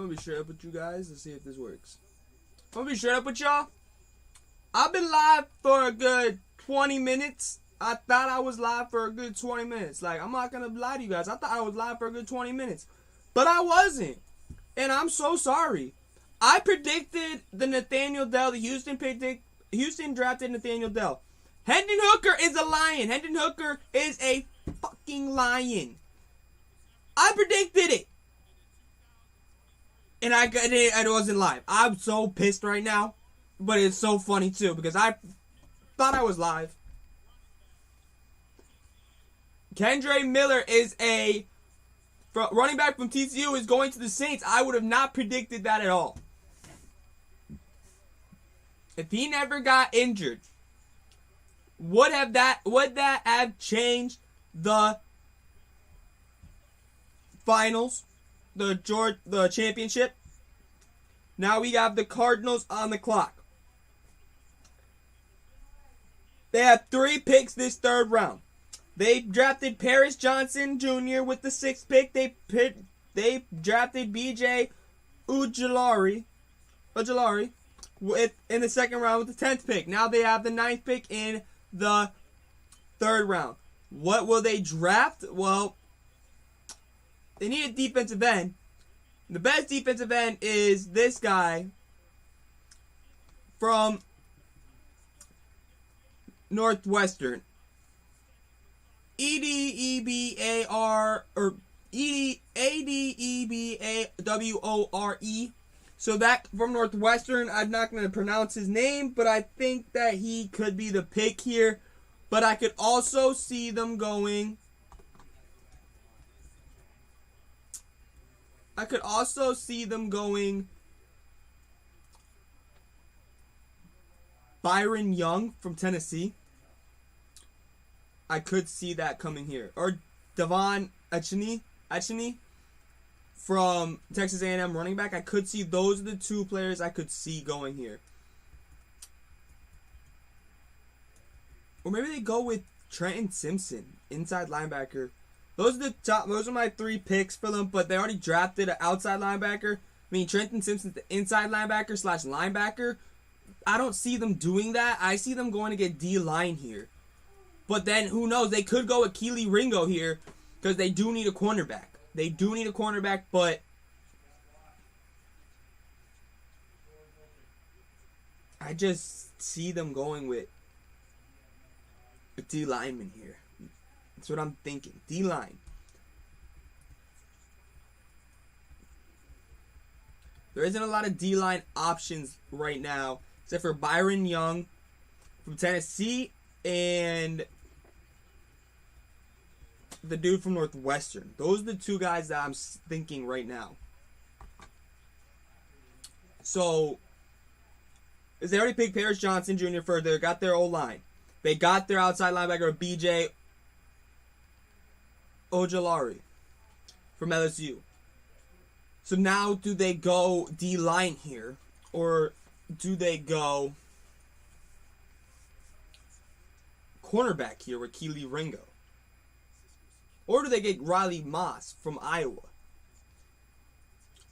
I'm gonna be straight up with you guys. Let's see if this works. I'm gonna be straight up with y'all. I've been live for a good 20 minutes. I thought I was live for a good 20 minutes. Like, I'm not gonna lie to you guys. I thought I was live for a good 20 minutes. But I wasn't. And I'm so sorry. I predicted the Nathaniel Dell. The Houston drafted Nathaniel Dell. Hendon Hooker is a lion. Hendon Hooker is a fucking lion. I predicted it. And I wasn't live. I'm so pissed right now. But it's so funny too because I thought I was live. Kendre Miller is a running back from TCU is going to the Saints. I would have not predicted that at all. If he never got injured, would that have changed the finals, the championship? Now we have the Cardinals on the clock. They have 3 picks this third round. They drafted Paris Johnson Jr. with the 6th pick. They drafted B.J. Ujulari in the second round with the 10th pick. Now they have the 9th pick in the third round. What will they draft? Well, they need a defensive end. The best defensive end is this guy from Northwestern. Edebawore. So that from Northwestern, I'm not going to pronounce his name, but I think that he could be the pick here. But I could also see them going. Byron Young from Tennessee. I could see that coming here. Or Devon Achane from Texas A&M running back. I could see those are the 2 players I could see going here. Or maybe they go with Trenton Simpson, inside linebacker. Those are my 3 picks for them, but they already drafted an outside linebacker. I mean, Trenton Simpson's the inside linebacker / linebacker. I don't see them doing that. I see them going to get D-line here. But then, who knows? They could go with Kelee Ringo here because they do need a cornerback. But I just see them going with a D-lineman here. That's what I'm thinking. D-line. There isn't a lot of D-line options right now, except for Byron Young from Tennessee and the dude from Northwestern. Those are the 2 guys that I'm thinking right now. So, they already picked Paris Johnson Jr. first. They got their O-line. They got their outside linebacker, B.J. Ojulari from LSU. So now, do they go D-line here? Or do they go cornerback here with Kelee Ringo? Or do they get Riley Moss from Iowa?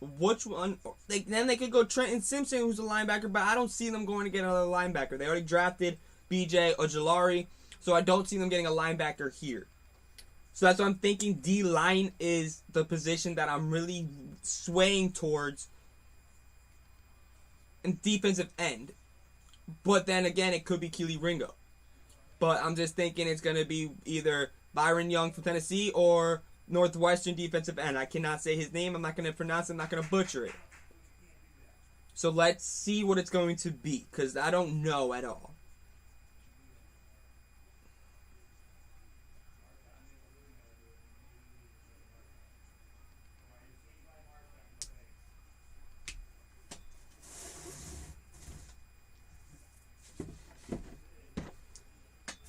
Which one? Then they could go Trenton Simpson, who's a linebacker, but I don't see them going to get another linebacker. They already drafted B.J. Ojulari, so I don't see them getting a linebacker here. So that's what I'm thinking. D-line is the position that I'm really swaying towards. And defensive end. But then again, it could be Kelee Ringo. But I'm just thinking it's going to be either Byron Young from Tennessee or Northwestern defensive end. I cannot say his name. I'm not going to pronounce it. I'm not going to butcher it. So let's see what it's going to be, because I don't know at all.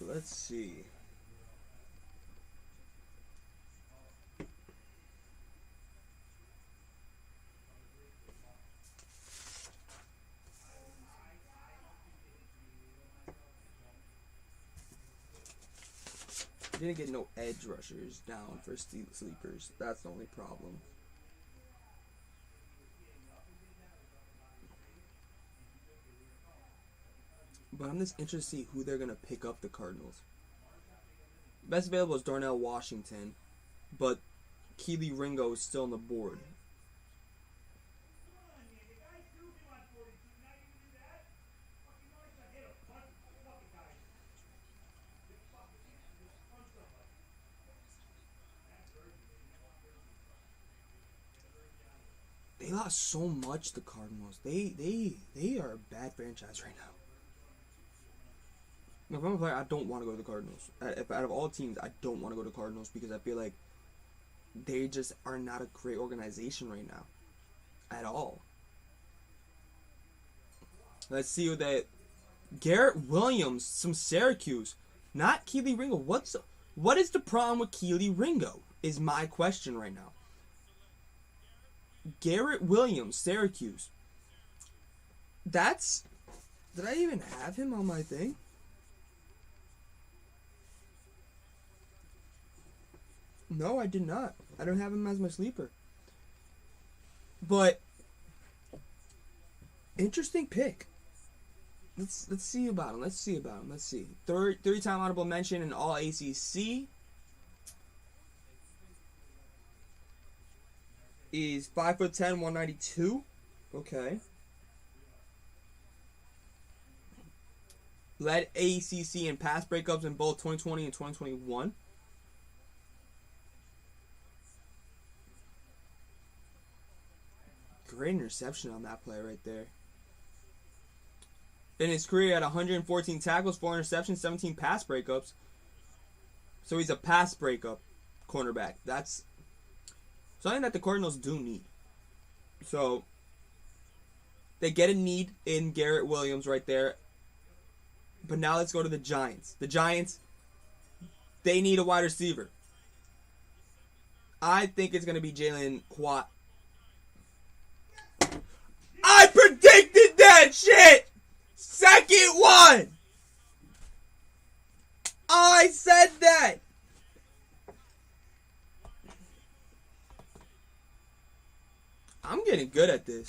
Let's see. Didn't get no edge rushers down for sleepers. That's the only problem. But I'm just interested to see who they're going to pick up the Cardinals. Best available is Darnell Washington, but Keely Ringo is still on the board. They lost so much, the Cardinals. They are a bad franchise right now. If I'm a player, I don't want to go to the Cardinals. Out of all teams, I don't want to go to the Cardinals because I feel like they just are not a great organization right now. At all. Let's see what that... Garrett Williams from Syracuse. Not Keely Ringo. What is the problem with Keely Ringo? Is my question right now. Garrett Williams, Syracuse. That's... Did I even have him on my thing? No, I did not. I don't have him as my sleeper. But interesting pick. Let's see about him. Let's see. Three-time honorable mention in all ACC. Is 5'10", 192. Okay. Led ACC in pass breakups in both 2020 and 2021. Great interception on that play right there. In his career, he had 114 tackles, 4 interceptions, 17 pass breakups. So he's a pass breakup cornerback. That's something that the Cardinals do need. So they get a need in Garrett Williams right there. But now let's go to the Giants. The Giants, they need a wide receiver. I think it's going to be Jalen Watt. I predicted that shit! Second one! I said that! I'm getting good at this.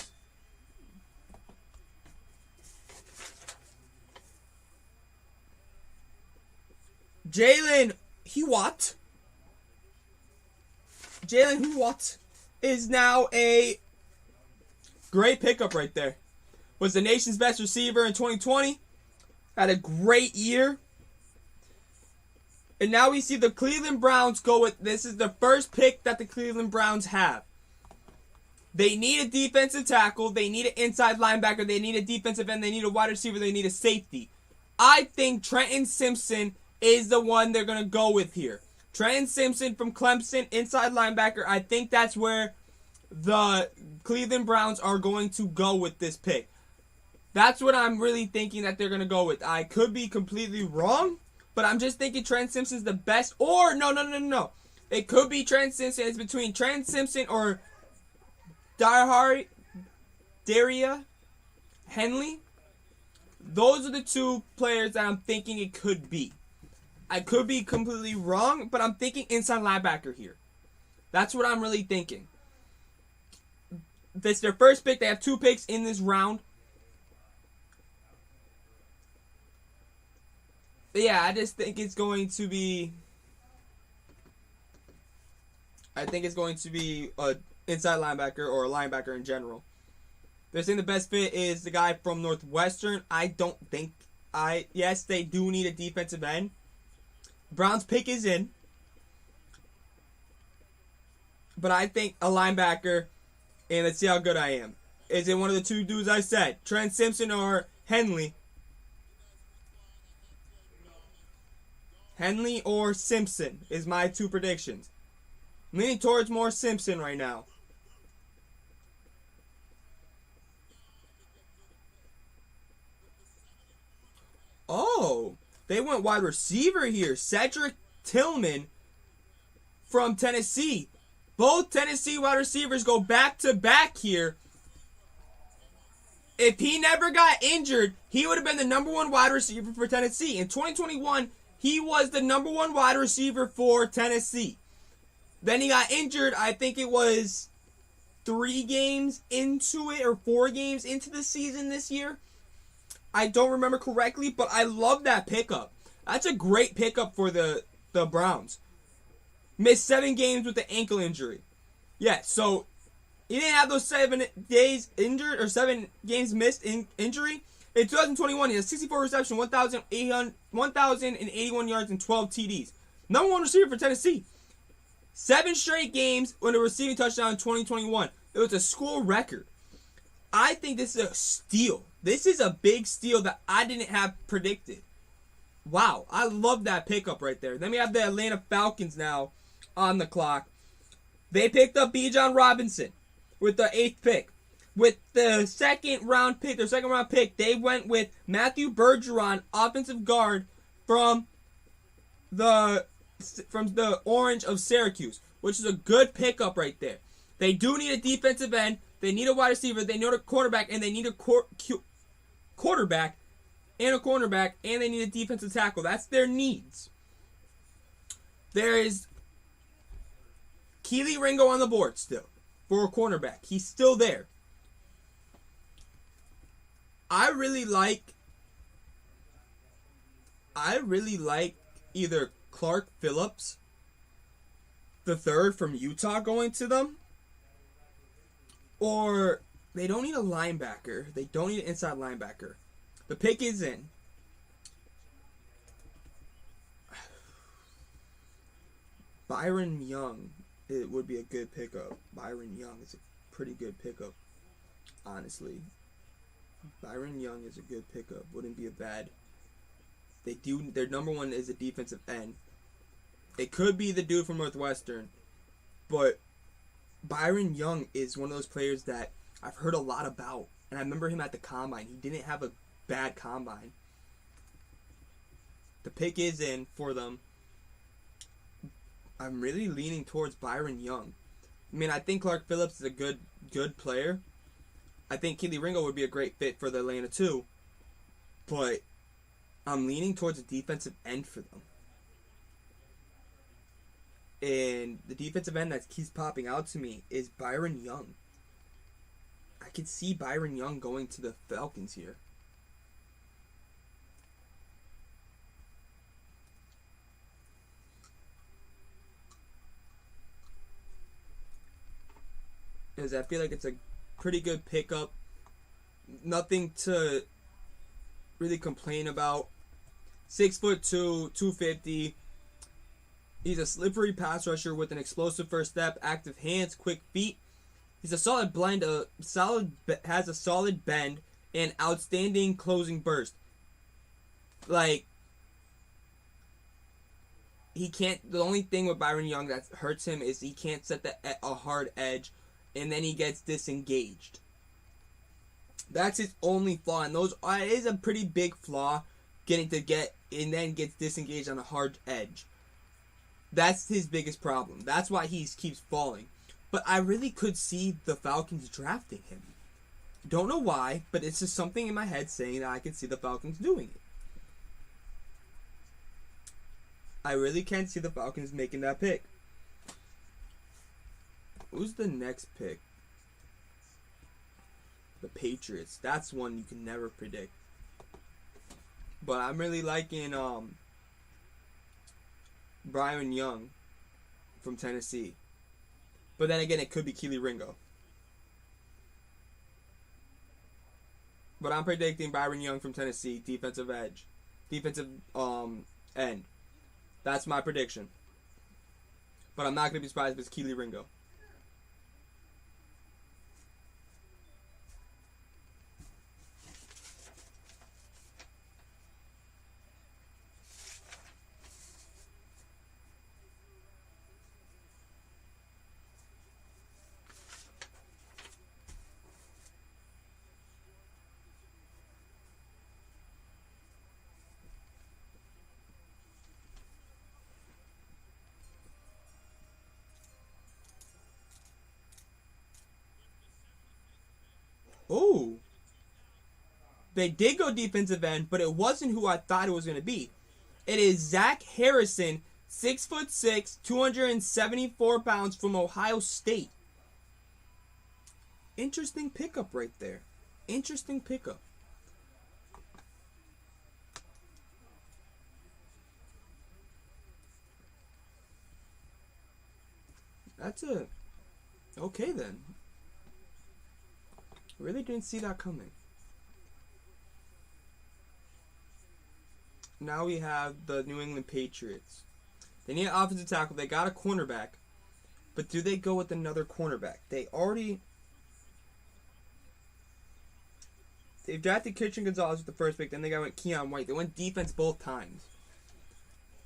Jalen Watt is now a great pickup right there. Was the nation's best receiver in 2020. Had a great year. And now we see the Cleveland Browns go with, this is the first pick that the Cleveland Browns have. They need a defensive tackle. They need an inside linebacker. They need a defensive end. They need a wide receiver. They need a safety. I think Trenton Simpson is the one they're going to go with here. Trenton Simpson from Clemson, inside linebacker. I think that's where the Cleveland Browns are going to go with this pick. That's what I'm really thinking that they're going to go with. I could be completely wrong, but I'm just thinking Trent Simpson's the best. Or, no. It could be Trent Simpson. It's between Trent Simpson or Daria Henley. Those are the two players that I'm thinking it could be. I could be completely wrong, but I'm thinking inside linebacker here. That's what I'm really thinking. This is their first pick. They have 2 picks in this round. But yeah, I just think it's going to be... I think it's going to be a inside linebacker or a linebacker in general. They're saying the best fit is the guy from Northwestern. I don't think... Yes, they do need a defensive end. Browns pick is in. But I think a linebacker... And let's see how good I am. Is it one of the 2 dudes I said? Trent Simpson or Henley? Henley or Simpson is my 2 predictions. I'm leaning towards more Simpson right now. Oh, they went wide receiver here. Cedric Tillman from Tennessee. Both Tennessee wide receivers go back-to-back here. If he never got injured, he would have been the number 1 wide receiver for Tennessee. In 2021, he was the number 1 wide receiver for Tennessee. Then he got injured. I think it was 3 games into it or 4 games into the season this year. I don't remember correctly, but I love that pickup. That's a great pickup for the Browns. Missed 7 games with the ankle injury. Yeah, so he didn't have those 7 days injured or 7 games missed in injury. In 2021, he has 64 receptions, 1,081 yards, and 12 TDs. Number 1 receiver for Tennessee. 7 straight games with a receiving touchdown in 2021. It was a school record. I think this is a steal. This is a big steal that I didn't have predicted. Wow, I love that pickup right there. Then we have the Atlanta Falcons now on the clock. They picked up Bijan Robinson with the 8th pick. With the second round pick, they went with Matthew Bergeron, offensive guard from the Orange of Syracuse, which is a good pickup right there. They do need a defensive end. They need a wide receiver. They need a quarterback, and they need a quarterback and a cornerback, and they need a defensive tackle. That's their needs. There is Keely Ringo on the board still for a cornerback. He's still there. I really like either Clark Phillips the third from Utah going to them, or they don't need a linebacker. They don't need an inside linebacker. The pick is in. Byron Young, it would be a good pickup. Byron Young is a pretty good pickup, honestly. Byron Young is a good pickup. Wouldn't be a bad. Their number 1 is a defensive end. It could be the dude from Northwestern, but Byron Young is one of those players that I've heard a lot about, and I remember him at the combine. He didn't have a bad combine. The pick is in for them. I'm really leaning towards Byron Young. I mean, I think Clark Phillips is a good player. I think Keely Ringo would be a great fit for the Atlanta too, but I'm leaning towards a defensive end for them. And the defensive end that keeps popping out to me is Byron Young. I could see Byron Young going to the Falcons here. Because I feel like it's a pretty good pickup. Nothing to really complain about. 6'2", 250. He's a slippery pass rusher with an explosive first step, active hands, quick feet. He's a solid blend, has a solid bend, and outstanding closing burst. Like, he can't. The only thing with Byron Young that hurts him is he can't set a hard edge, and then he gets disengaged. That's his only flaw, and it is a pretty big flaw, and then gets disengaged on a hard edge. That's his biggest problem. That's why he keeps falling. But I really could see the Falcons drafting him. Don't know why, but it's just something in my head saying that I could see the Falcons doing it. I really can see the Falcons making that pick. Who's the next pick? The Patriots. That's one you can never predict. But I'm really liking Byron Young from Tennessee. But then again, it could be Keely Ringo. But I'm predicting Byron Young from Tennessee, defensive end. That's my prediction. But I'm not going to be surprised if it's Keely Ringo. Oh, they did go defensive end, but it wasn't who I thought it was going to be. It is Zach Harrison, 6'6", 274 pounds from Ohio State. Interesting pickup right there. Interesting pickup. That's a... Okay, then. Really didn't see that coming. Now we have the New England Patriots. They need an offensive tackle. They got a cornerback. But do they go with another cornerback? They've drafted Christian Gonzalez with the first pick. Then they went Keon White. They went defense both times.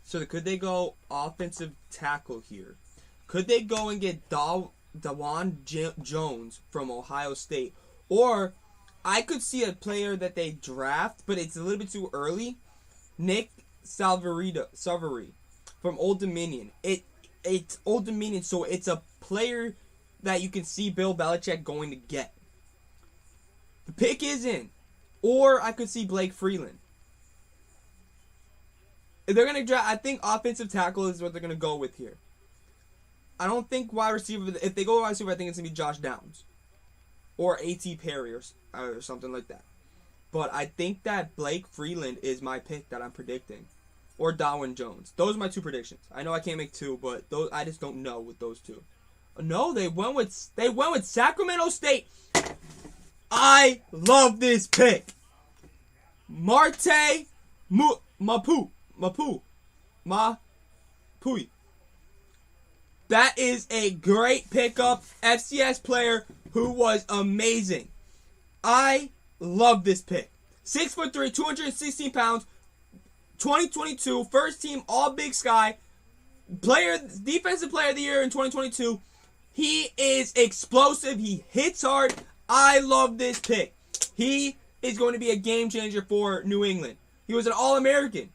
So could they go offensive tackle here? Could they go and get Dawan Jones from Ohio State? Or I could see a player that they draft, but it's a little bit too early. Nick Salveri from Old Dominion. It's Old Dominion, so it's a player that you can see Bill Belichick going to get. The pick is in. Or I could see Blake Freeland. If they're going to draft, I think offensive tackle is what they're going to go with here. I don't think wide receiver. If they go wide receiver, I think it's going to be Josh Downs. Or A.T. Perry or something like that. But I think that Blake Freeland is my pick that I'm predicting. Or Darwin Jones. Those are my two predictions. I know I can't make two, but those I just don't know with those two. No, they went with Sacramento State. I love this pick. Marte Mapui. That is a great pickup. FCS player who was amazing. I love this pick. 6'3", 216 pounds, 2022, first team All Big Sky, defensive player of the year in 2022. He is explosive. He hits hard. I love this pick. He is going to be a game changer for New England. He was an All-American.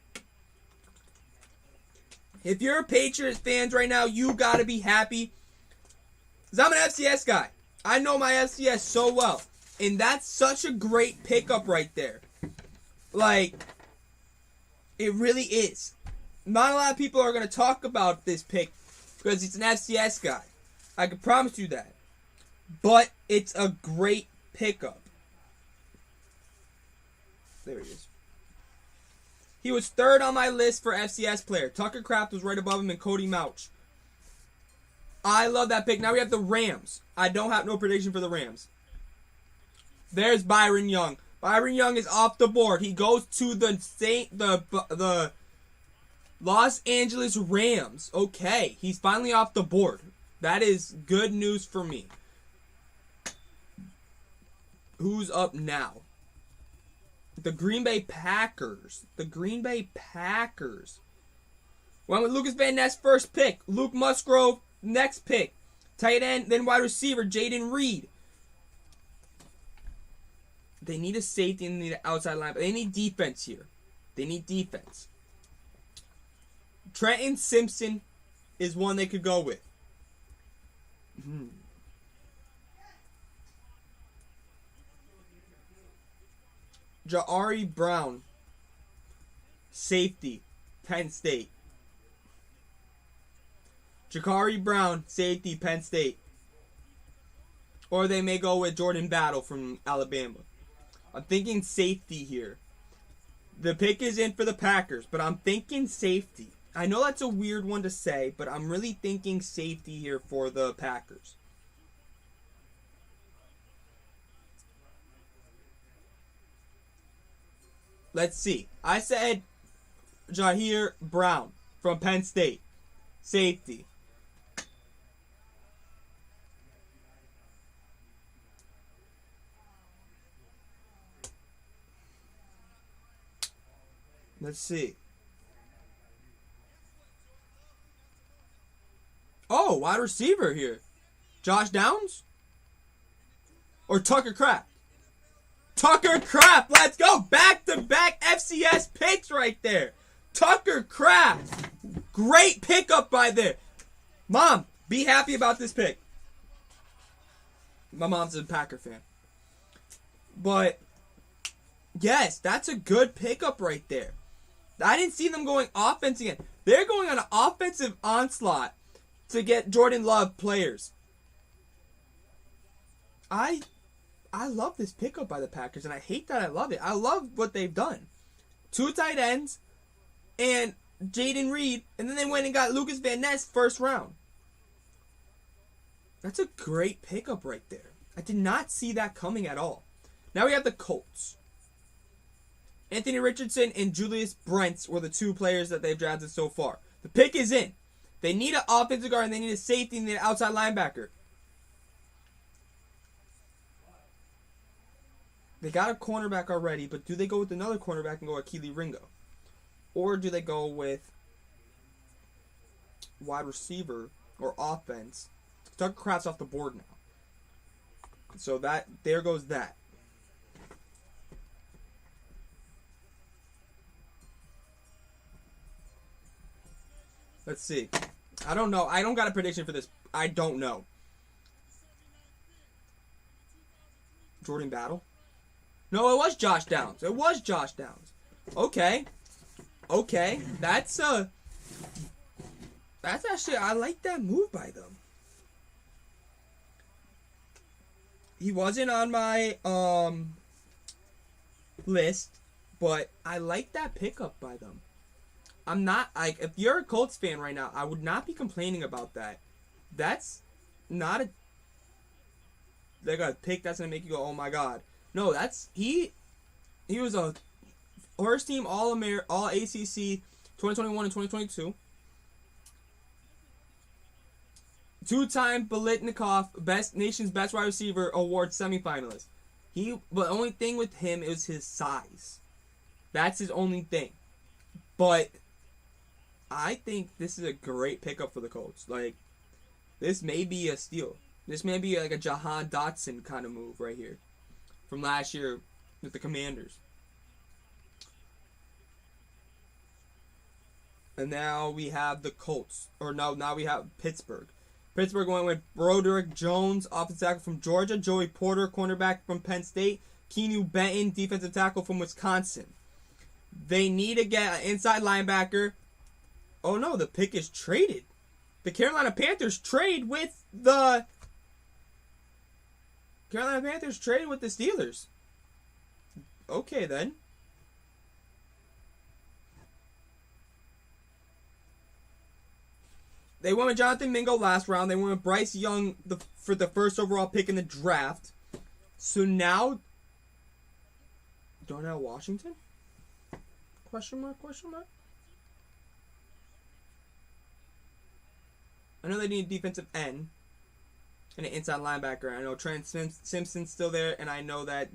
If you're a Patriots fans right now, you got to be happy. Because I'm an FCS guy. I know my FCS so well. And that's such a great pickup right there. Like, it really is. Not a lot of people are going to talk about this pick because it's an FCS guy. I can promise you that. But it's a great pickup. There he is. He was third on my list for FCS player. Tucker Kraft was right above him and Cody Mauch. I love that pick. Now we have the Rams. I don't have no prediction for the Rams. There's Byron Young. Byron Young is off the board. He goes to the Los Angeles Rams. Okay, he's finally off the board. That is good news for me. Who's up now? The Green Bay Packers. Went with Lucas Van Ness first pick. Luke Musgrove next pick. Tight end, then wide receiver, Jaden Reed. They need a safety and they need an outside line, but they need defense here. They need defense. Trenton Simpson is one they could go with. Ja'Ari Brown, safety, Penn State. Ja'Ari Brown, safety, Penn State. Or they may go with Jordan Battle from Alabama. I'm thinking safety here. The pick is in for the Packers, but I'm thinking safety. I know that's a weird one to say, but I'm really thinking safety here for the Packers. Let's see. I said Ja'Ari Brown from Penn State. Safety. Let's see. Oh, wide receiver here. Josh Downs? Or Tucker Kraft? Tucker Kraft, let's go. Back-to-back FCS picks right there. Tucker Kraft. Great pickup by there. Mom, be happy about this pick. My mom's a Packer fan. But, yes, that's a good pickup right there. I didn't see them going offense again. They're going on an offensive onslaught to get Jordan Love players. I love this pickup by the Packers, and I hate that I love it. I love what they've done. 2 tight ends and Jaden Reed, and then they went and got Lucas Van Ness first round. That's a great pickup right there. I did not see that coming at all. Now we have the Colts. Anthony Richardson and Julius Brents were the two players that they've drafted so far. The pick is in. They need an offensive guard, and they need a safety, and they need an outside linebacker. They got a cornerback already, but do they go with another cornerback and go with Keely Ringo? Or do they go with wide receiver or offense? Tucker Kraft's off the board now. So there goes that. Let's see. I don't know. I don't got a prediction for this. I don't know. Jordan Battle? No, it was Josh Downs. It was Josh Downs. Okay. Okay. That's actually, I like that move by them. He wasn't on my list, but I like that pickup by them. I'm not, like, if you're a Colts fan right now, I would not be complaining about that. That's not a pick that's going to make you go, oh my God. No, he was a first team All ACC 2021 and 2022. Two-time Biletnikoff nation's best wide receiver award semifinalist. But the only thing with him is his size. That's his only thing. But I think this is a great pickup for the Colts. Like, this may be a steal. This may be like a Jahan Dotson kind of move right here from last year with the Commanders. And now we have the Colts. Or no, now we have Pittsburgh. Pittsburgh went with Broderick Jones, offensive tackle from Georgia. Joey Porter, cornerback from Penn State. Keanu Benton, defensive tackle from Wisconsin. They need to get an inside linebacker. Oh no, the pick is traded. The Carolina Panthers trade with the Steelers. Okay then. They went with Jonathan Mingo last round. They went with Bryce Young for the first overall pick in the draft. So now, Darnell Washington? Question mark? I know they need a defensive end and an inside linebacker. I know Trent Simpson's still there, and I know that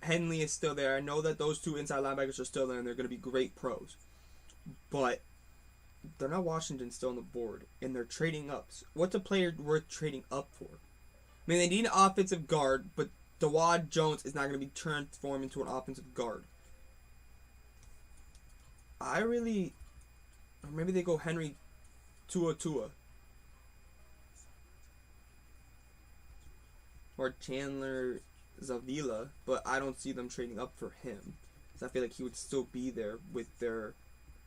Henley is still there. I know that those two inside linebackers are still there, and they're going to be great pros. But Darnell Washington's still on the board, and they're trading up. What's a player worth trading up for? I mean, they need an offensive guard, but Dawad Jones is not going to be transformed into an offensive guard. Or maybe they go Henry Tua. Or Chandler Zavila, but I don't see them trading up for him. Because I feel like he would still be there with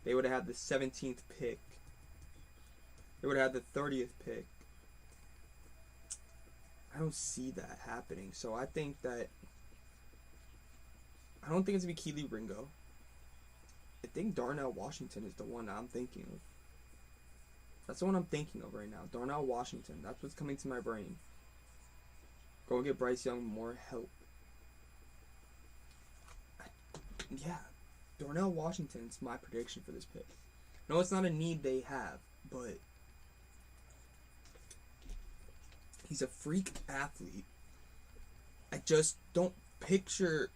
they would have had the 17th pick. They would have had the 30th pick. I don't see that happening. So I don't think it's going to be Keely Ringo. I think Darnell Washington is the one I'm thinking of. That's the one I'm thinking of right now. Darnell Washington. That's what's coming to my brain. Go get Bryce Young more help. Yeah. Darnell Washington's my prediction for this pick. No, it's not a need they have, but he's a freak athlete. I just don't picture...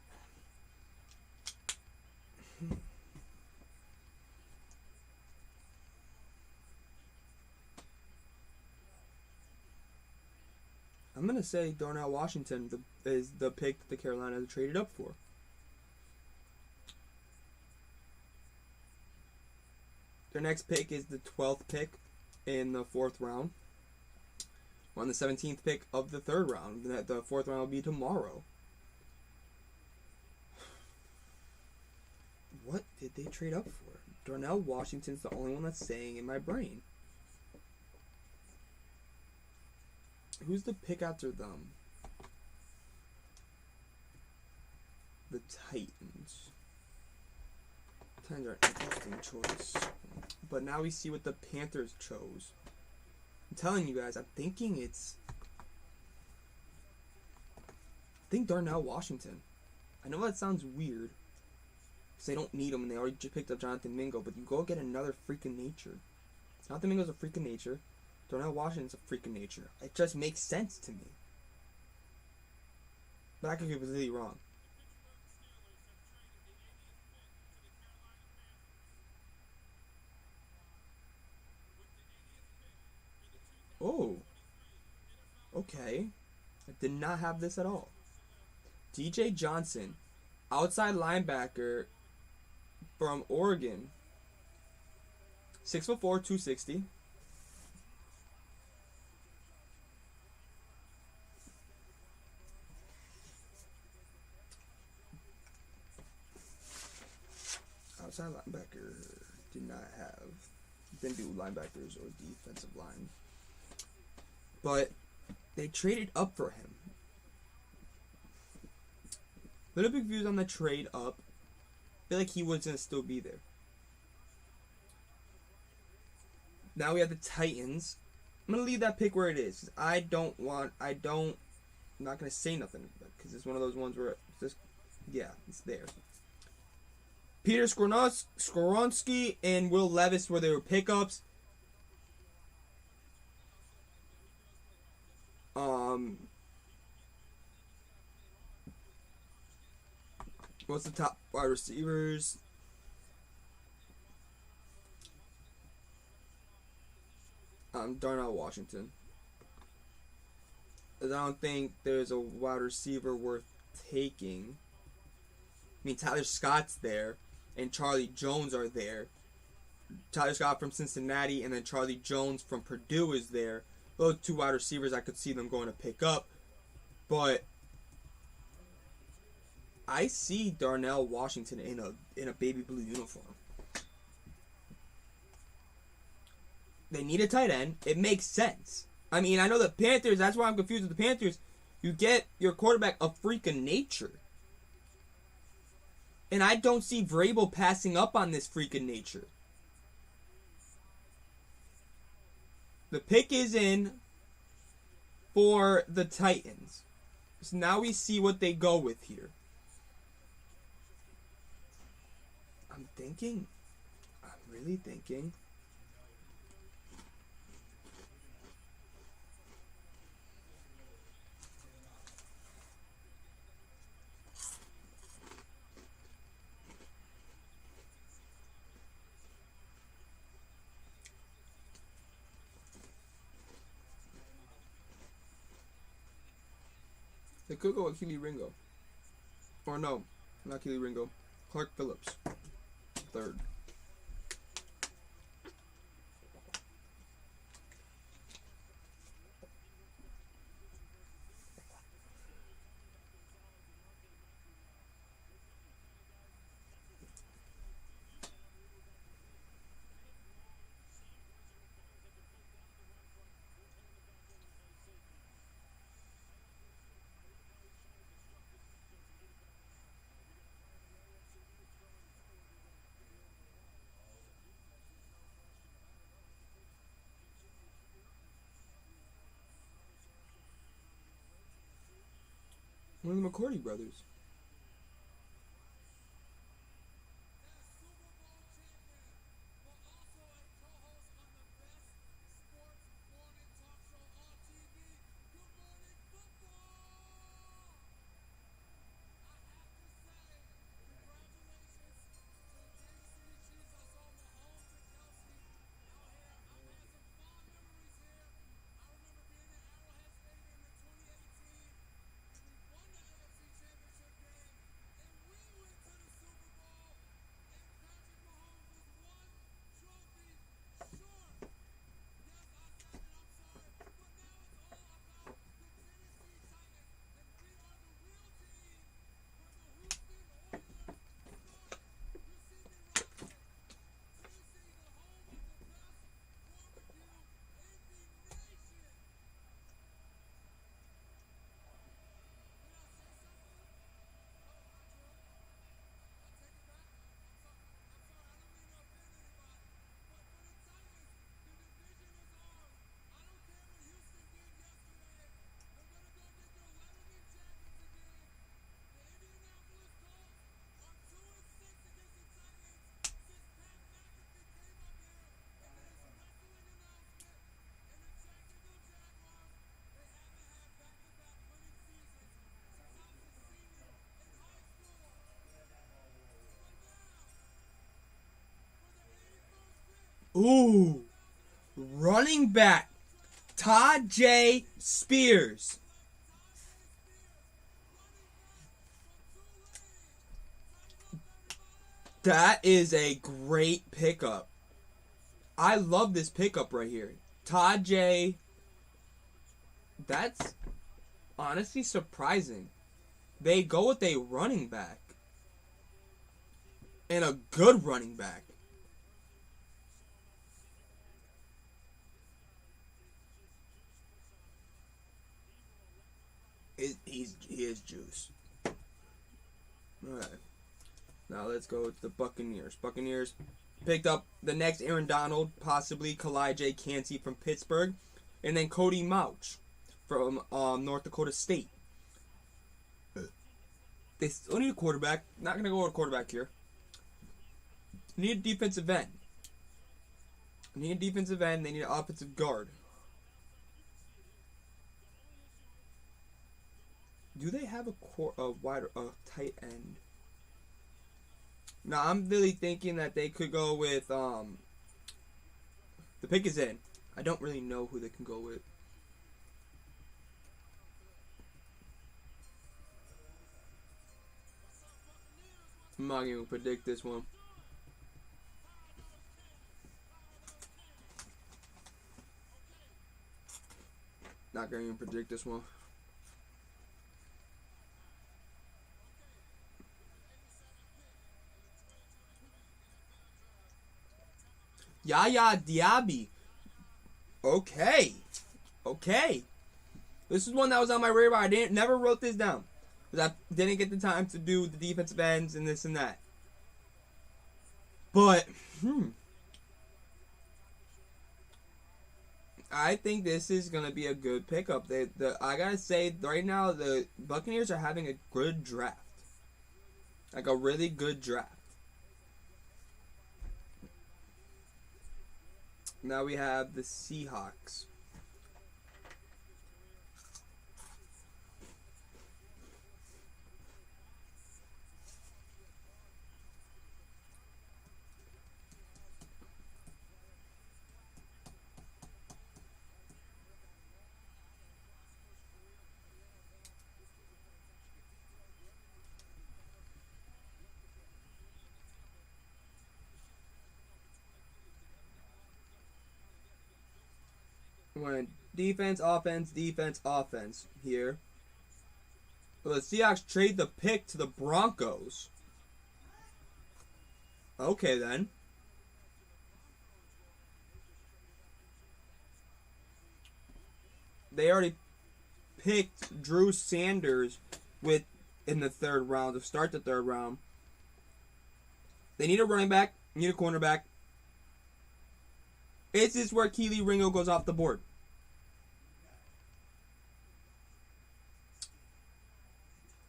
I'm going to say Darnell Washington is the pick that the Carolina traded up for. Their next pick is the 12th pick in the 4th round. On the 17th pick of the 3rd round. The 4th round will be tomorrow. What did they trade up for? Darnell Washington's the only one that's staying in my brain. Who's the pick after them? The Titans. Titans are an interesting choice. But now we see what the Panthers chose. I'm telling you guys, I'm thinking it's... I think Darnell Washington. I know that sounds weird. Because they don't need him and they already picked up Jonathan Mingo. But you go get another freaking nature. Jonathan Mingo's a freaking nature. Darnell Washington's a freaking nature. It just makes sense to me. But I could be completely wrong. Oh. Okay. I did not have this at all. DJ Johnson. Outside linebacker from Oregon. 6'4", 260. Outside linebacker did not have. Didn't do linebackers or defensive line. But they traded up for him. Little big views on the trade up. I feel like he was going to still be there. Now we have the Titans. I'm going to leave that pick where it is. I'm not going to say nothing because it's one of those ones where it's just, yeah, it's there. Peter Skoronski and Will Levis were their pickups. What's the top wide receivers? Darnell Washington. I don't think there's a wide receiver worth taking. I mean, Tyler Scott's there, and Charlie Jones are there. Tyler Scott from Cincinnati, and then Charlie Jones from Purdue is there. Those two wide receivers I could see them going to pick up. But I see Darnell Washington in a baby blue uniform. They need a tight end. It makes sense. I mean, I know the Panthers, that's why I'm confused with the Panthers. You get your quarterback a freak of nature. And I don't see Vrabel passing up on this freak of nature. The pick is in for the Titans. So now we see what they go with here. I'm really thinking. They could go with Keely Ringo. Or no, not Keely Ringo. Clark Phillips. Third. One of the McCourty brothers. Ooh. Running back. Todd J. Spears. That is a great pickup. I love this pickup right here. Todd J. That's honestly surprising. They go with a running back. And a good running back. He is juice. Alright. Now let's go to the Buccaneers. Buccaneers picked up the next Aaron Donald, possibly Kalijah Cansey from Pittsburgh, and then Cody Mauch from North Dakota State. They still need a quarterback. Not going to go with a quarterback here. Need a defensive end. They need a defensive end. They need an offensive guard. Do they have a tight end? No, I'm really thinking that they could go with the pick is in. I don't really know who they can go with. I'm not going to predict this one. Not going to even predict this one. Yaya Diaby. Okay. This is one that was on my radar. I never wrote this down because I didn't get the time to do the defensive ends and this and that. But I think this is gonna be a good pickup. I gotta say right now the Buccaneers are having a good draft, like a really good draft. Now we have the Seahawks. When defense, offense here. Well, the Seahawks trade the pick to the Broncos. Okay, then. They already picked Drew Sanders in the third round to start the third round. They need a running back, need a cornerback. Is this where Kelee Ringo goes off the board?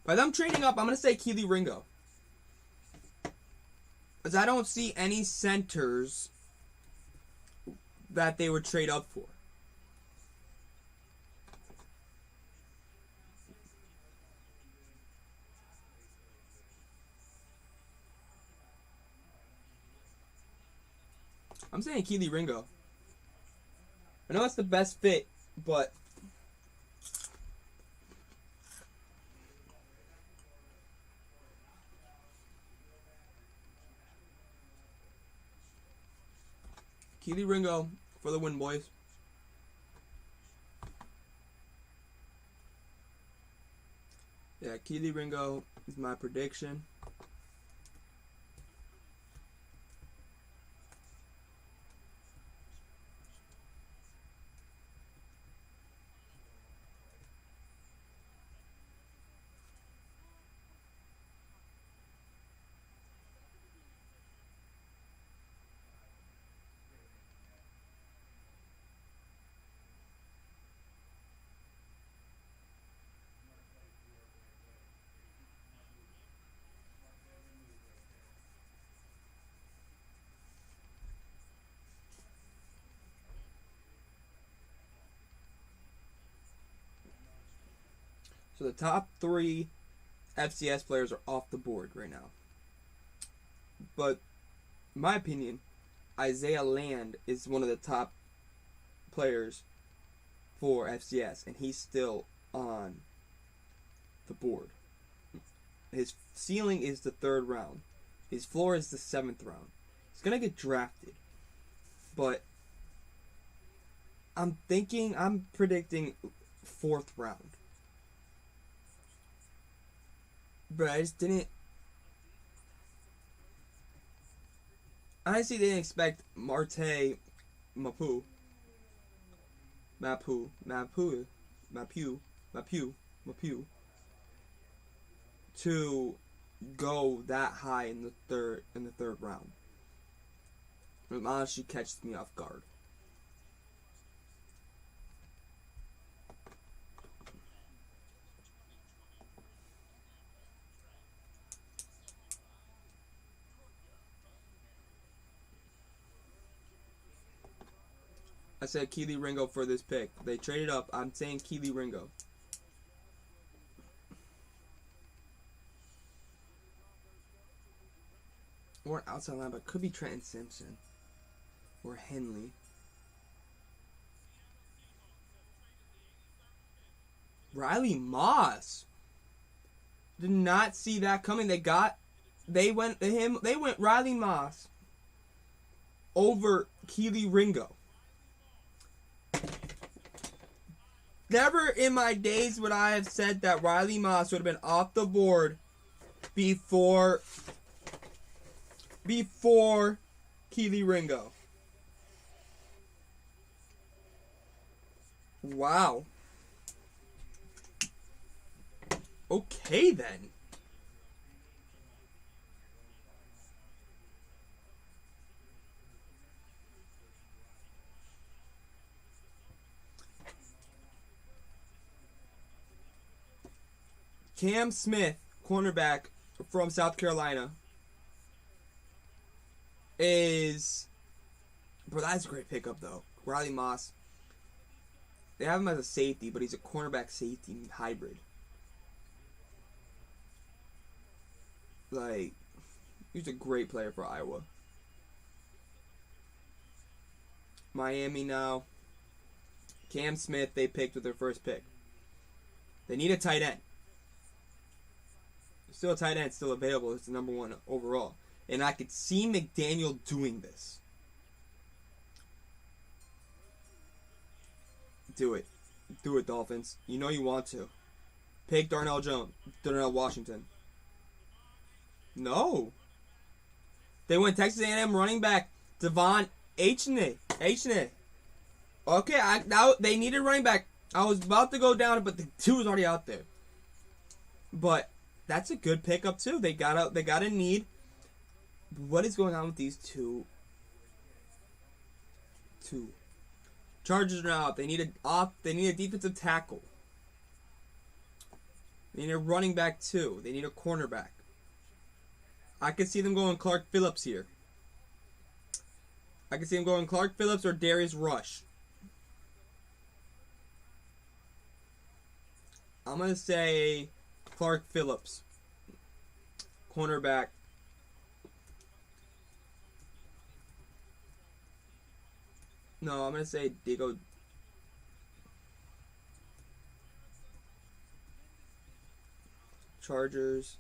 By them trading up, I'm going to say Kelee Ringo. Because I don't see any centers that they would trade up for. I'm saying Kelee Ringo. I know that's the best fit, but Kelee Ringo for the win, boys. Yeah, Kelee Ringo is my prediction. So the top 3 FCS players are off the board right now. But, in my opinion, Isaiah Land is one of the top players for FCS, and he's still on the board. His ceiling is the 3rd round. His floor is the 7th round. He's going to get drafted. But I'm predicting 4th round. But I just didn't. I honestly didn't expect Marte Mapu to go that high in the third round. It honestly catches me off guard. I said Keely Ringo for this pick. They traded up. I'm saying Keely Ringo. Or an outside linebacker. Could be Trenton Simpson. Or Henley. Riley Moss. Did not see that coming. They went Riley Moss over Keely Ringo. Never in my days would I have said that Riley Moss would have been off the board before Keely Ringo. Wow. Okay then. Cam Smith, cornerback from South Carolina, is... Bro, that's a great pickup, though. Riley Moss. They have him as a safety, but he's a cornerback safety hybrid. Like, he's a great player for Iowa. Miami now. Cam Smith, they picked with their first pick. They need a tight end. Still a tight end, still available. It's the number 1 overall. And I could see McDaniel doing this. Do it. Do it, Dolphins. You know you want to. Pick Darnell Washington. No. They went Texas A&M running back Devon Achane. Okay, now they needed running back. I was about to go down, but the 2 was already out there. But that's a good pickup too. They got a need. What is going on with these two? Chargers are out. They need a defensive tackle. They need a running back too. They need a cornerback. I could see them going Clark Phillips here. I could see them going Clark Phillips or Darius Rush. I'm gonna say Clark Phillips, cornerback. No, I'm going to say Diego. Chargers.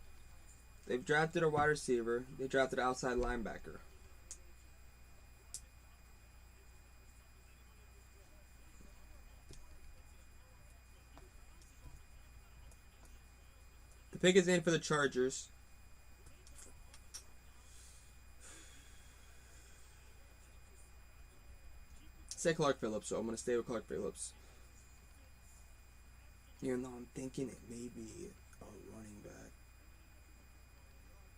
They've drafted a wide receiver. They drafted an outside linebacker. The pick is in for the Chargers. Say Clark Phillips, so I'm going to stay with Clark Phillips. Even though I'm thinking it may be a running back.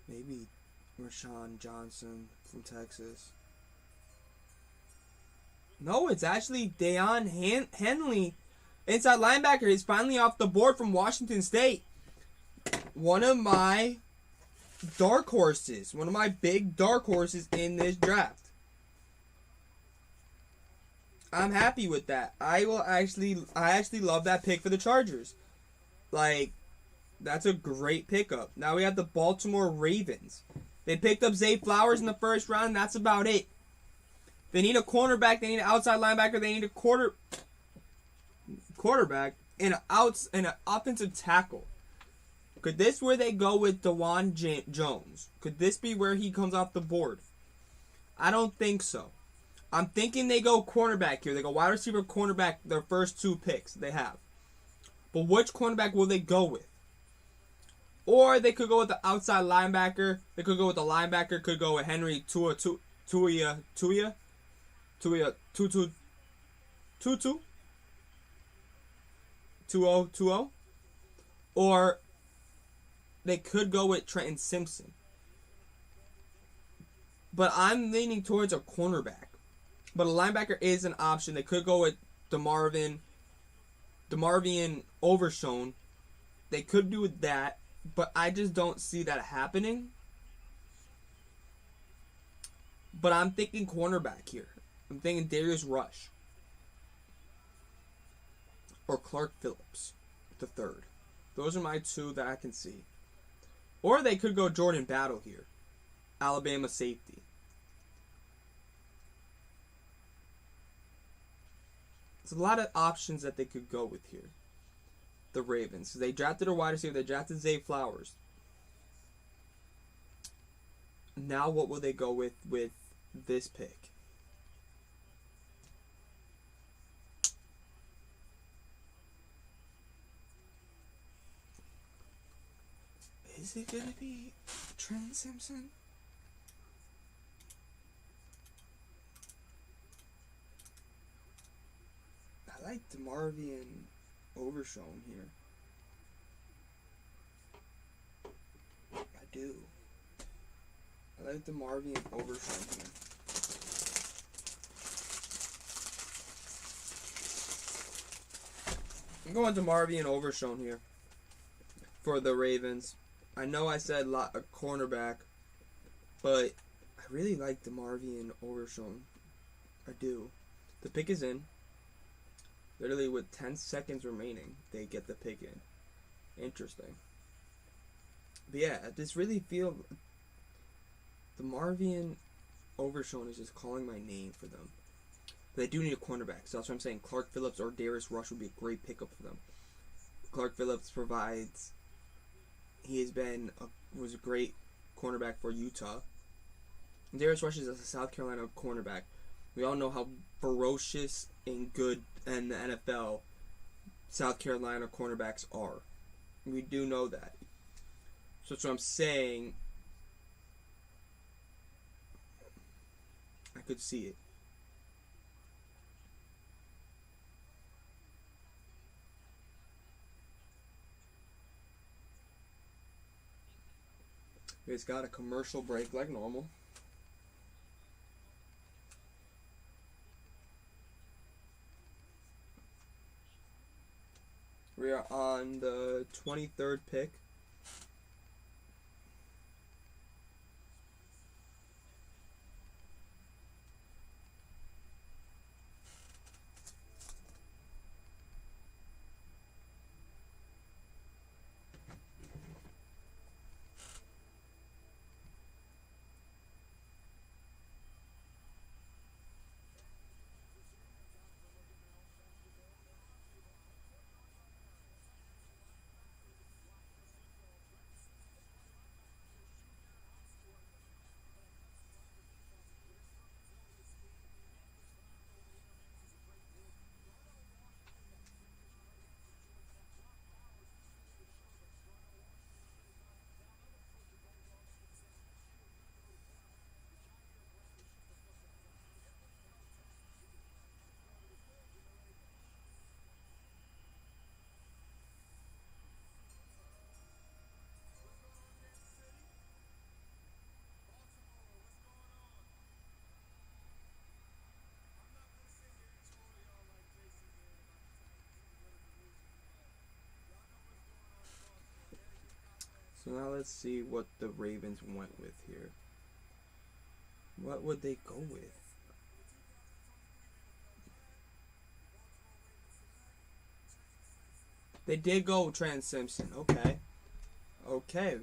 Maybe Rashawn Johnson from Texas. No, it's actually Deion Henley. Inside linebacker is finally off the board from Washington State. One of my dark horses. One of my big dark horses in this draft. I'm happy with that. I actually love that pick for the Chargers. Like, that's a great pickup. Now we have the Baltimore Ravens. They picked up Zay Flowers in the first round. That's about it. They need a cornerback. They need an outside linebacker. They need a quarterback and an offensive tackle. Could this where they go with DeJuan Jones? Could this be where he comes off the board? I don't think so. I'm thinking they go cornerback here. They go wide receiver, cornerback, their first 2 picks they have. But which cornerback will they go with? Or they could go with the outside linebacker. They could go with the linebacker. Could go with Henry Tutu. Or they could go with Trenton Simpson. But I'm leaning towards a cornerback. But a linebacker is an option. They could go with DeMarvion Overshown. They could do that. But I just don't see that happening. But I'm thinking cornerback here. I'm thinking Darius Rush. Or Clark Phillips, the third. Those are my 2 that I can see. Or they could go Jordan Battle here. Alabama safety. There's a lot of options that they could go with here. The Ravens. They drafted a wide receiver. They drafted Zay Flowers. Now what will they go with this pick? Is it going to be Trent Simpson? I like DeMarvion Overshown here. I do. I like DeMarvion Overshown here. I'm going DeMarvion Overshown here for the Ravens. I know I said a cornerback, but I really like DeMarvion Overshown. I do. The pick is in. Literally with 10 seconds remaining, they get the pick in. Interesting. But yeah, I just really feel DeMarvion Overshown is just calling my name for them. But they do need a cornerback, so that's what I'm saying. Clark Phillips or Darius Rush would be a great pickup for them. Clark Phillips provides. He was a great cornerback for Utah. Darius Rush is a South Carolina cornerback. We all know how ferocious and good in the NFL South Carolina cornerbacks are. We do know that. So that's what I'm saying. I could see it. It's got a commercial break like normal. We are on the 23rd pick. So now let's see what the Ravens went with here. What would they go with? They did go Trent Simpson. Okay. Okay.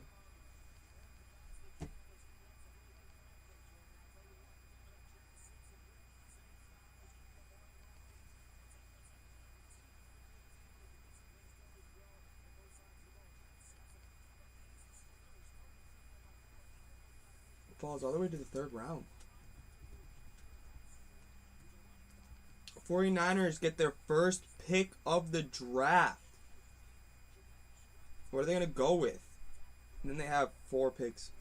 falls all the way to the third round. 49ers get their first pick of the draft. What are they going to go with? And then they have 4 picks.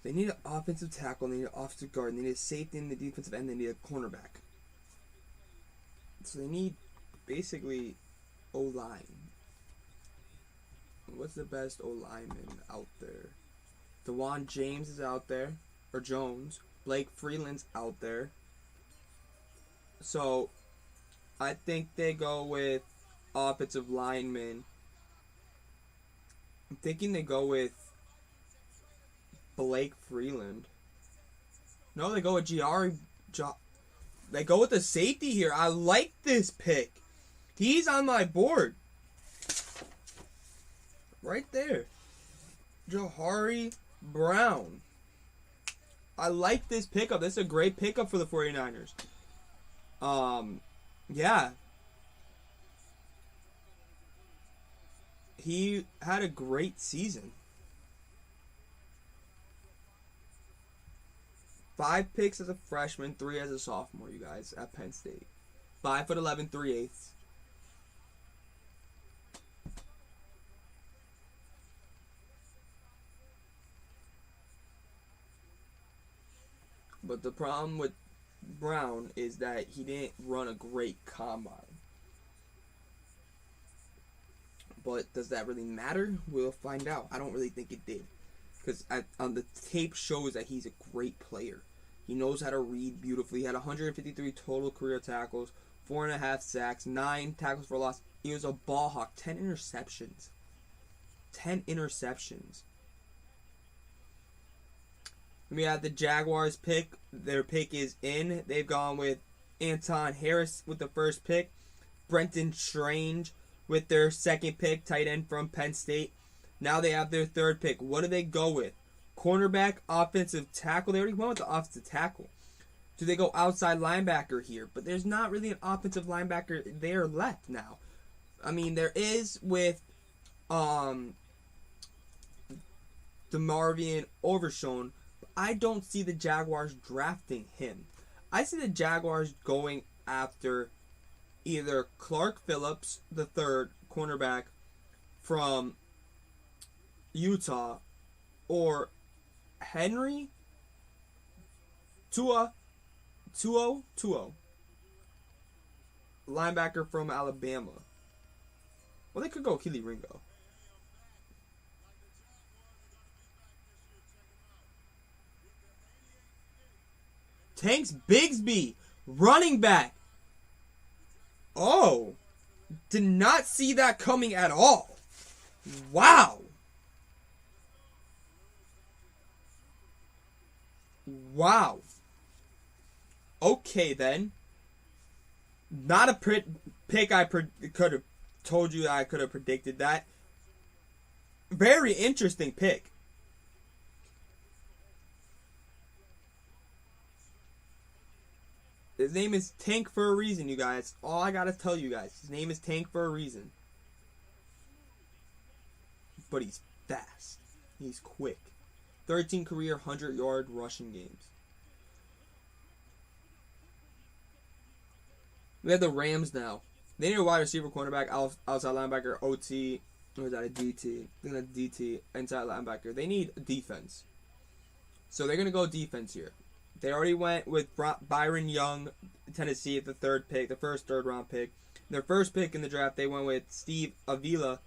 They need an offensive tackle, they need an offensive guard, they need a safety in the defensive end, they need a cornerback. So they need basically O-line. What's the best O-lineman out there? DeJuan James is out there, or Jones. Blake Freeland's out there. So I think they go with offensive lineman. I'm thinking they go with Blake Freeland. No, they go with they go with the safety here. I like this pick. He's on my board. Right there. Jahari Brown. I like this pickup. This is a great pickup for the 49ers. Yeah. He had a great season. 5 picks as a freshman, 3 as a sophomore, you guys, at Penn State. 5'11", 3/8. But the problem with Brown is that he didn't run a great combine. But does that really matter? We'll find out. I don't really think it did. Because on the tape shows that he's a great player. He knows how to read beautifully. He had 153 total career tackles, 4.5 sacks, 9 tackles for loss. He was a ball hawk. 10 interceptions. 10 interceptions. We have the Jaguars pick. Their pick is in. They've gone with Anton Harris with the first pick. Brenton Strange with their second pick, tight end from Penn State. Now they have their third pick. What do they go with? Cornerback, offensive tackle. They already went with the offensive tackle. Do they go outside linebacker here? But there's not really an offensive linebacker there left now. I mean, there is with DeMarvion Overshown. But I don't see the Jaguars drafting him. I see the Jaguars going after either Clark Phillips, the third cornerback from Utah, or Henry Tuo, linebacker from Alabama. Well, they could go Keely Ringo. Tanks Bigsby, running back. Oh, did not see that coming at all. Wow. Wow. Okay, then. Not a pick I could have told you that I could have predicted that. Very interesting pick. His name is Tank for a reason, you guys. All I gotta tell you guys. His name is Tank for a reason. But he's fast. He's quick. 13 career 100-yard rushing games. We have the Rams now. They need a wide receiver, cornerback, outside linebacker, OT, or is that a DT? They're going to DT, inside linebacker. They need defense. So they're going to go defense here. They already went with Byron Young, Tennessee, at the third pick, the first third-round pick. Their first pick in the draft, they went with Steve Avila,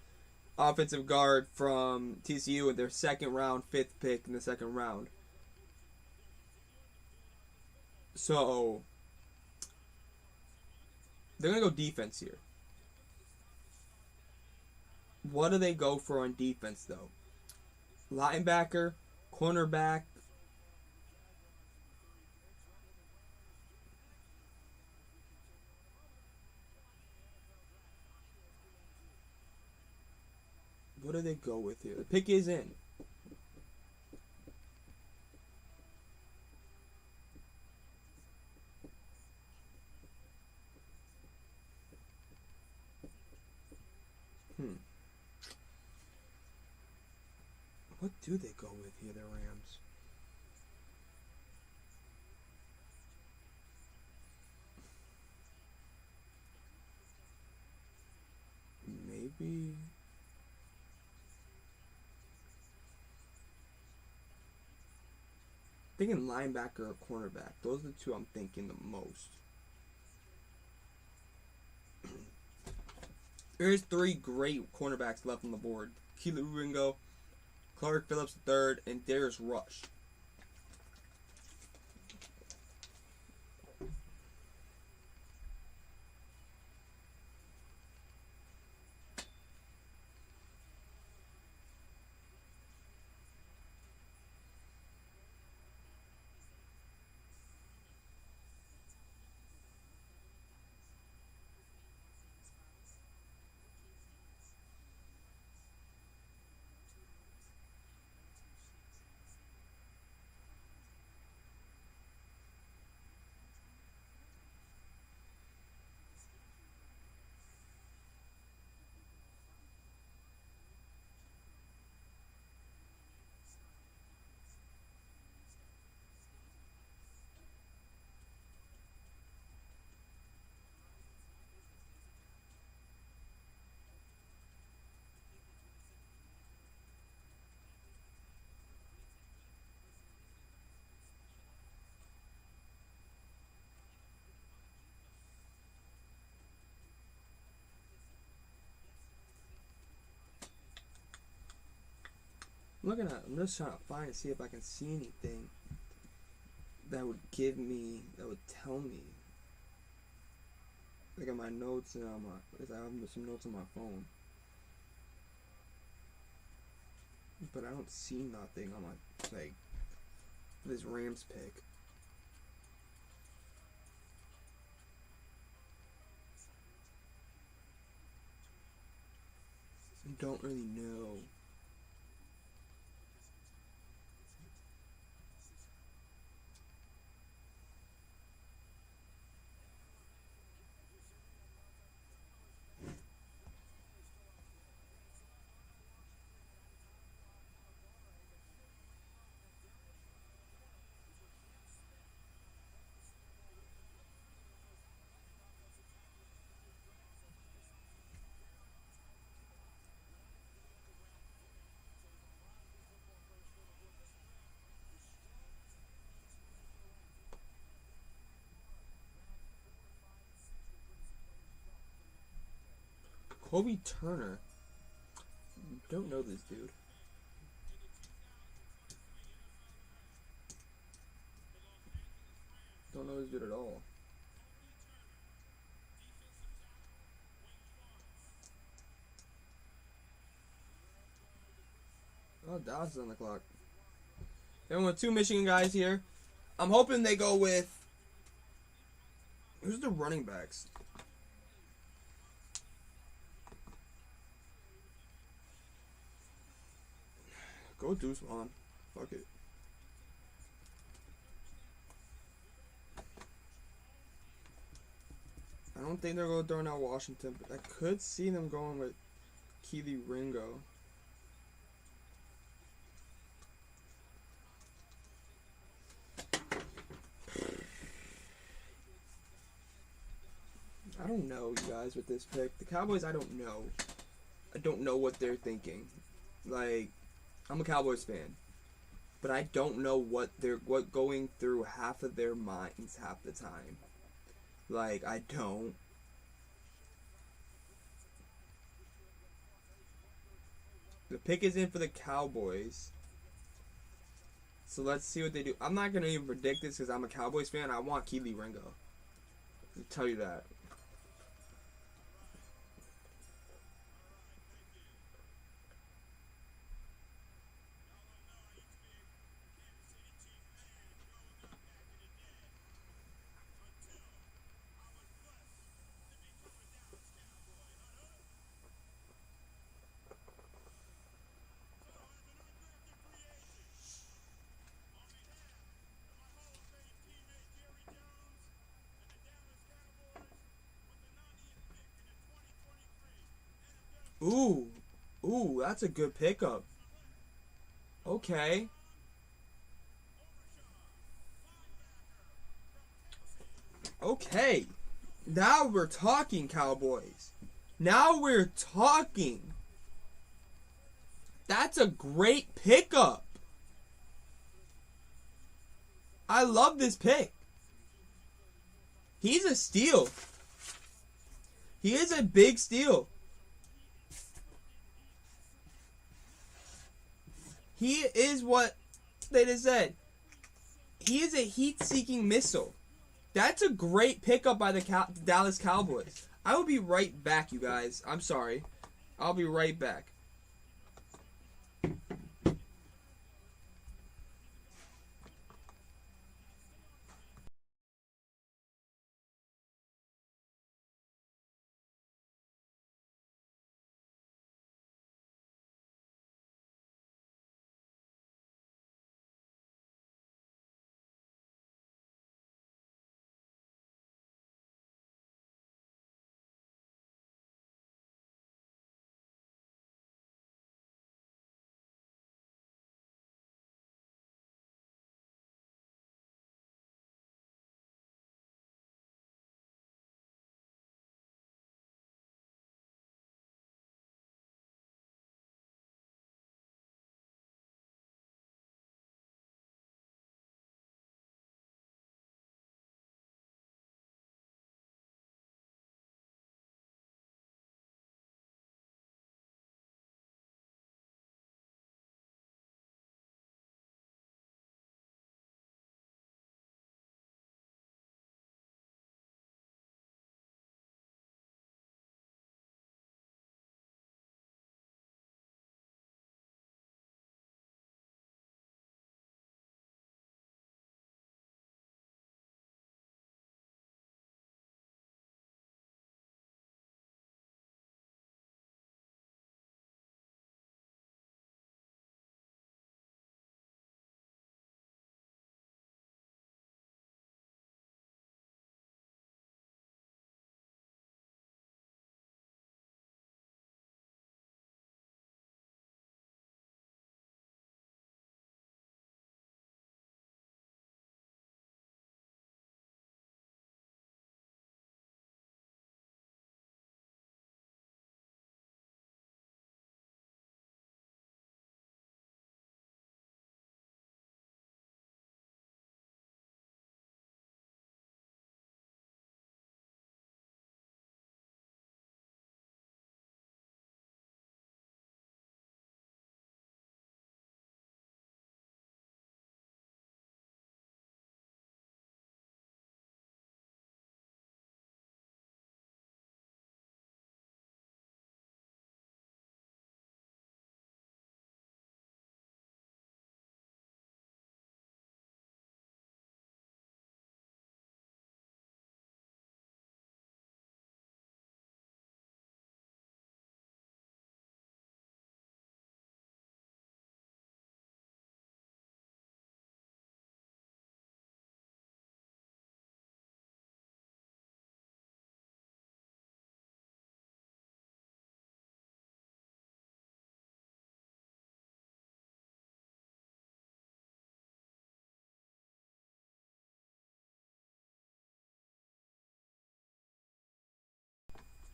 offensive guard from TCU, with their second round, 5th pick in the second round. So they're gonna go defense here. What do they go for on defense though? Linebacker, cornerback. What do they go with here? The pick is in. What do they go with here, the Rams? Maybe... thinking linebacker or cornerback. Those are the two I'm thinking the most. There's three great cornerbacks left on the board. Keely Ringo, Clark Phillips III, and Darius Rush. I'm just trying to find and see if I can see anything that would tell me. Like in my notes and because I have some notes on my phone. But I don't see nothing on my, this Rams pick. I don't really know. Kobe Turner. Don't know this dude. Don't know this dude at all. Oh, Dallas is on the clock. They went two Michigan guys here. I'm hoping they go with... who's the running backs? Go Deuce Vaughn. Fuck it. I don't think they're going to throw out Washington, but I could see them going with Keely Ringo. I don't know, you guys, with this pick. The Cowboys, I don't know. I don't know what they're thinking. Like, I'm a Cowboys fan, but I don't know what going through half of their minds half the time. Like, I don't. The pick is in for the Cowboys. So let's see what they do. I'm not gonna even predict this because I'm a Cowboys fan. I want Keely Ringo. I'll tell you that. Ooh. Ooh, that's a good pickup. Okay. Okay. Now we're talking, Cowboys. Now we're talking. That's a great pickup. I love this pick. He's a steal. He is a big steal. He is what they just said. He is a heat-seeking missile. That's a great pickup by the Dallas Cowboys. I will be right back, you guys. I'm sorry. I'll be right back.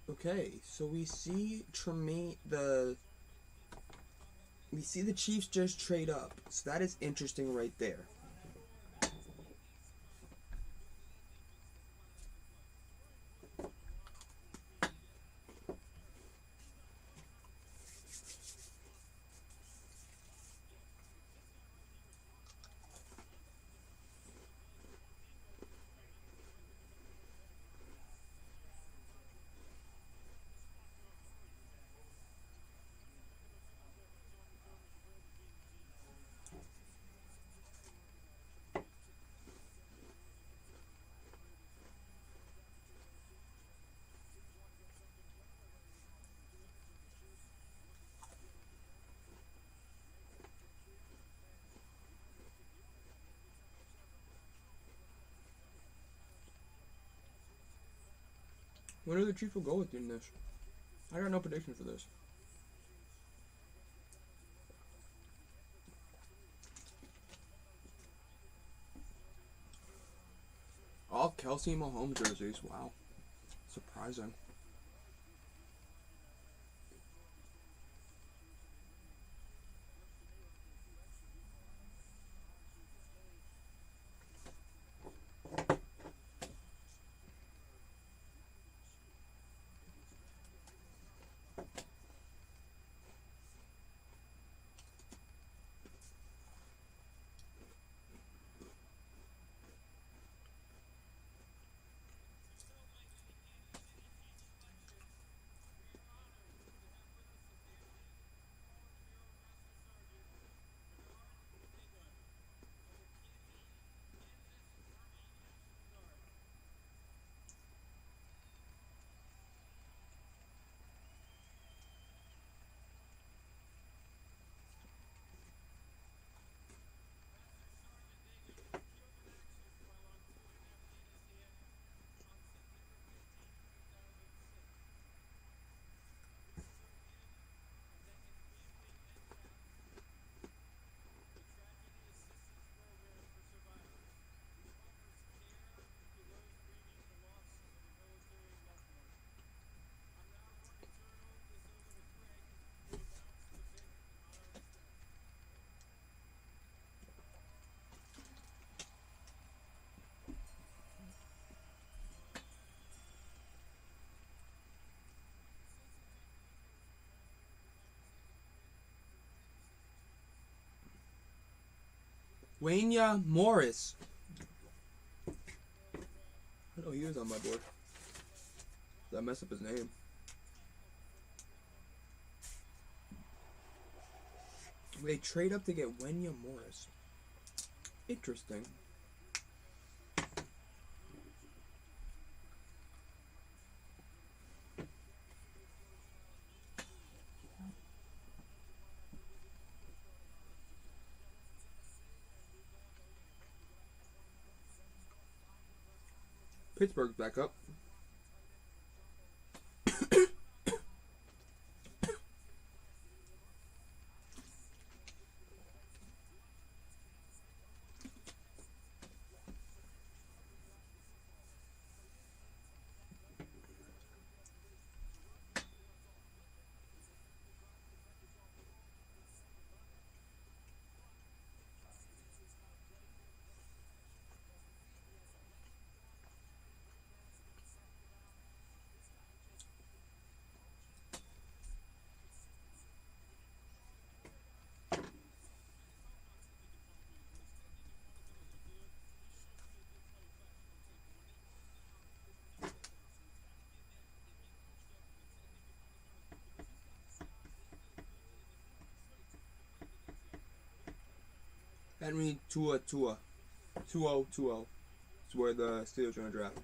Okay, so we see the Chiefs just trade up. So that is interesting right there. Where do the Chiefs will go with in this? I got no prediction for this. All Kelsey and Mahomes jerseys. Wow. Surprising. Wanya Morris. I know he was on my board. Did I mess up his name? They trade up to get Wanya Morris. Interesting. Pittsburgh's back up. That means Tua. 2-0. It's where the Steelers are going to draft.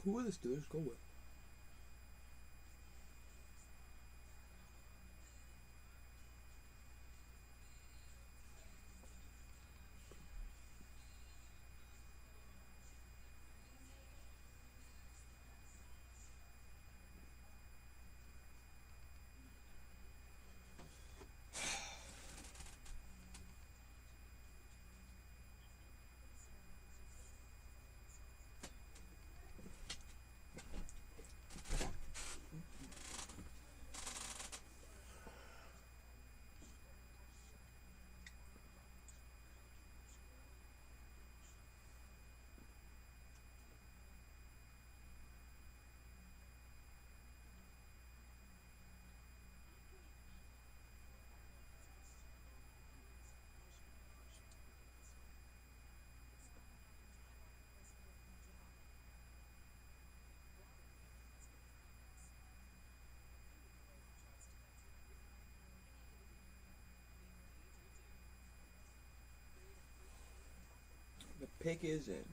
Who are the Steelers go with? The pick is in.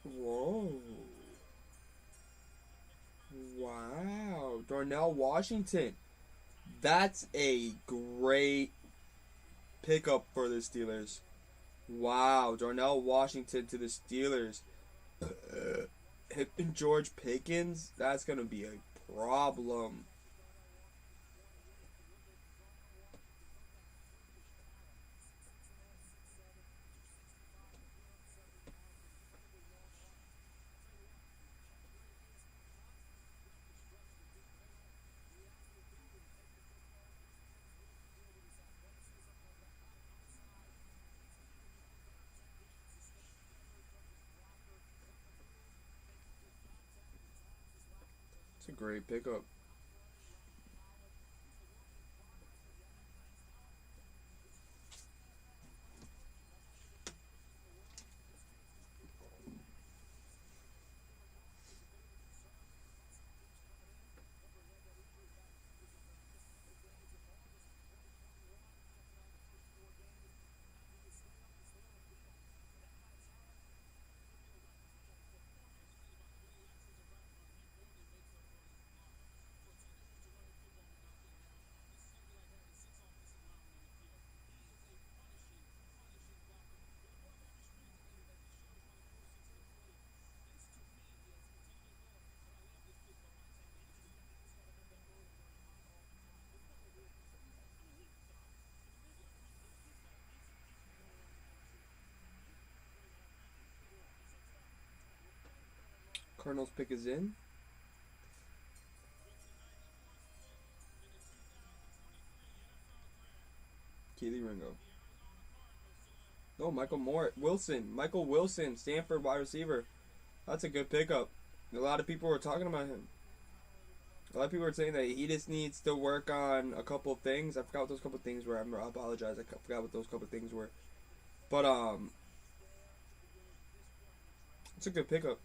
Whoa. Wow. Darnell Washington. That's a great pickup for the Steelers. Wow. Darnell Washington to the Steelers. Him and George Pickens. That's going to be a problem. It's a great pickup. Cardinals pick is in. Keely Ringo. No, Michael Wilson, Stanford wide receiver. That's a good pickup. A lot of people were talking about him. A lot of people were saying that he just needs to work on a couple of things. I forgot what those couple of things were. I apologize. I forgot what those couple of things were. But it's a good pickup.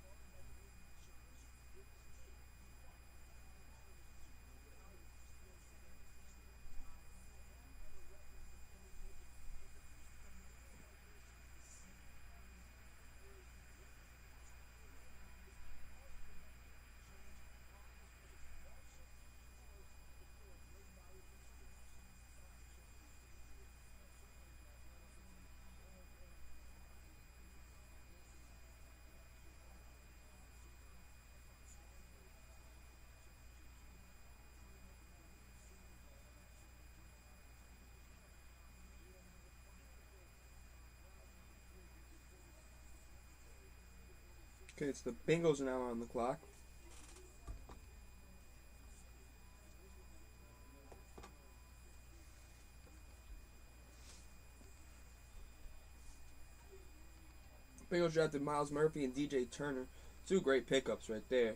Okay, it's the Bengals now on the clock. Bengals drafted Miles Murphy and DJ Turner. Two great pickups right there.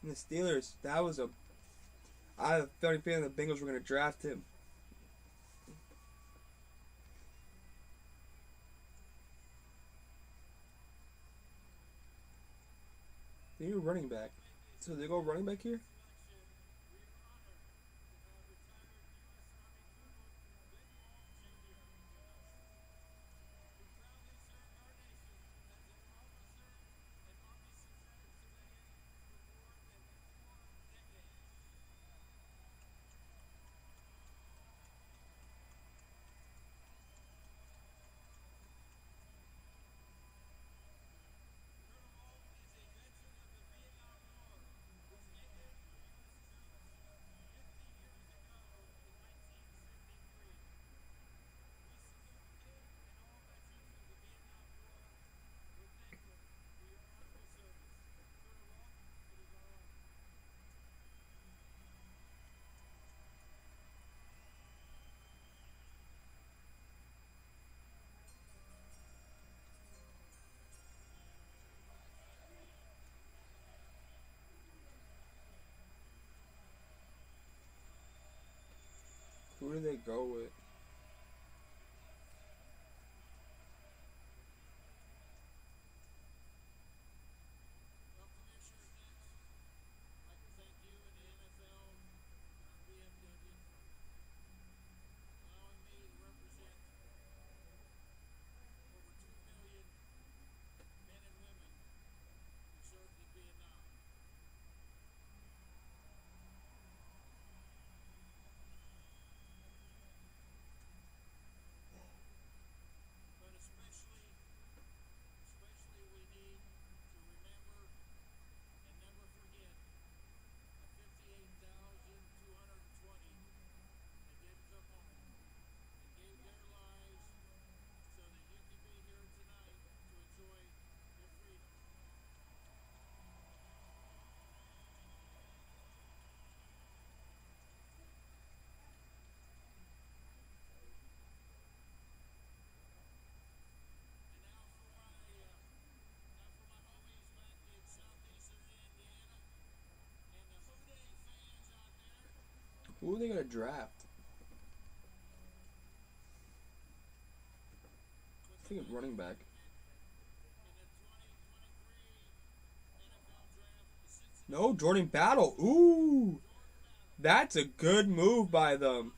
And the Steelers, that was a... I had a funny feeling the Bengals were going to draft him. They need a running back. So they go running back here? Who do they go with? Who are they going to draft? I think it's running back. No, Jordan Battle. Ooh. That's a good move by them.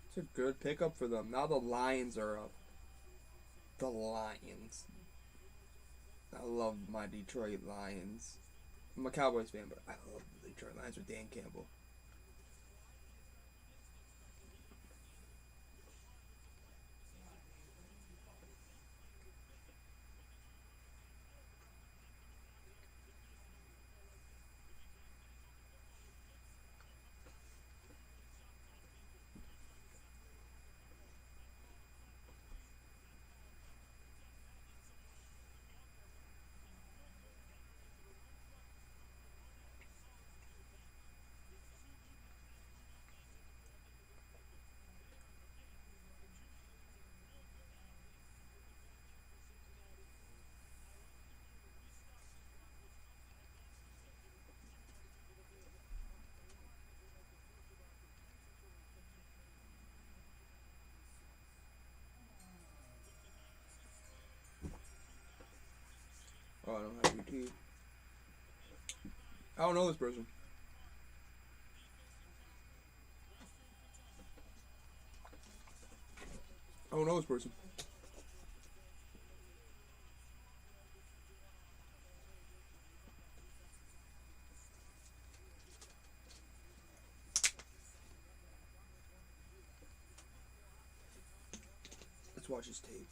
It's a good pickup for them. Now the Lions are up. The Lions. I love my Detroit Lions. I'm a Cowboys fan, but I love the Detroit Lions with Dan Campbell. Oh, I don't have UT. I don't know this person. I don't know this person. Let's watch his tape.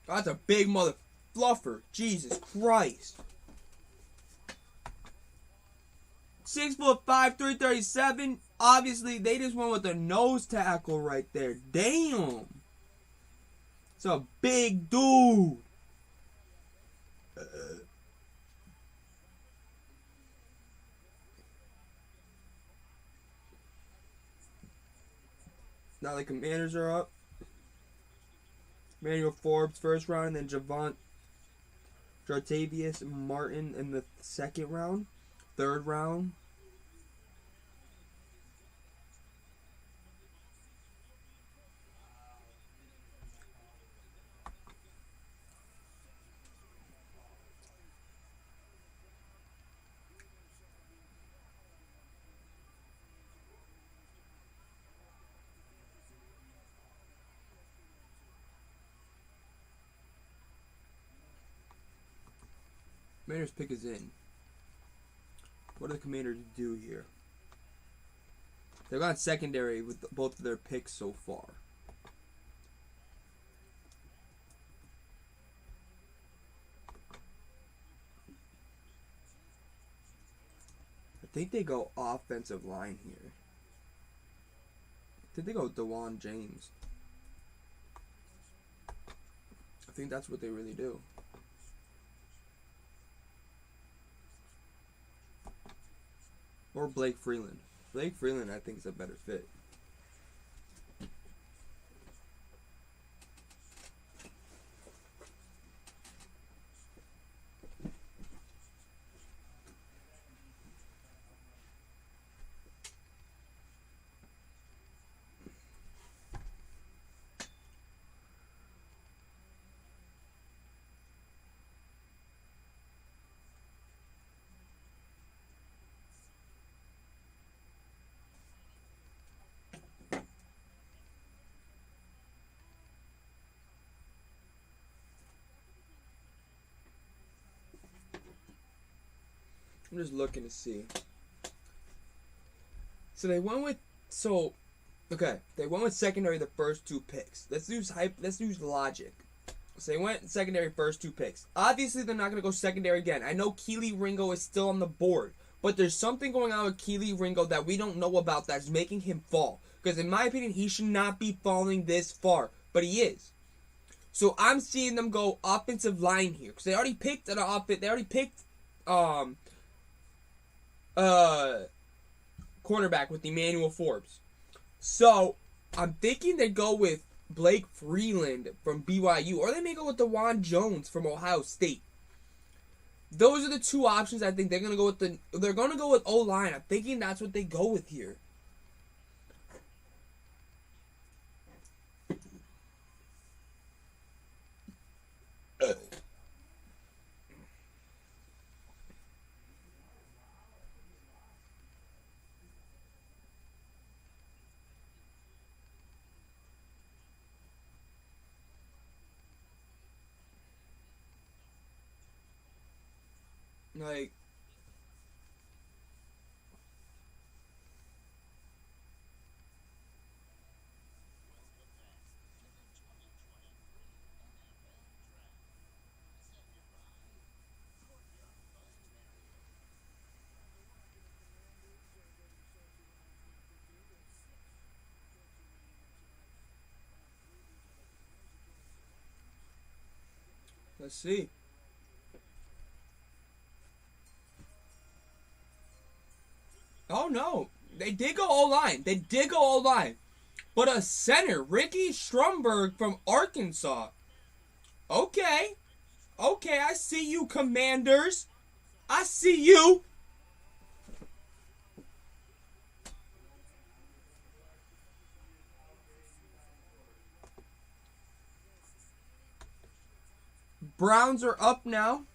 That's a big mother fluffer. Jesus Christ. 6'5", 337. Obviously, they just went with a nose tackle right there. Damn. It's a big dude. Now the Commanders are up. Manuel Forbes first round, and then Jartavius Martin in the second round. Third round. Commanders pick is in. What do the Commanders do here? They've gone secondary with both of their picks so far. I think they go offensive line here. I think they go DeJuan James. I think that's what they really do. Or Blake Freeland. Blake Freeland, I think, is a better fit. I'm just looking to see. So they went with they went with secondary the first two picks. Let's use logic. So they went secondary first two picks. Obviously they're not gonna go secondary again. I know Keely Ringo is still on the board, but there's something going on with Keely Ringo that we don't know about that's making him fall. Because in my opinion, he should not be falling this far, but he is. So I'm seeing them go offensive line here because they already picked an offense. They already picked cornerback with Emmanuel Forbes. So I'm thinking they go with Blake Freeland from BYU, or they may go with DeJuan Jones from Ohio State. Those are the two options I think they're gonna go with. They're gonna go with O-line. I'm thinking that's what they go with here. Like, let's see. Oh no, they did go O-line. They did go O-line. But a center, Ricky Stromberg from Arkansas. Okay. Okay, I see you, Commanders. I see you. Browns are up now.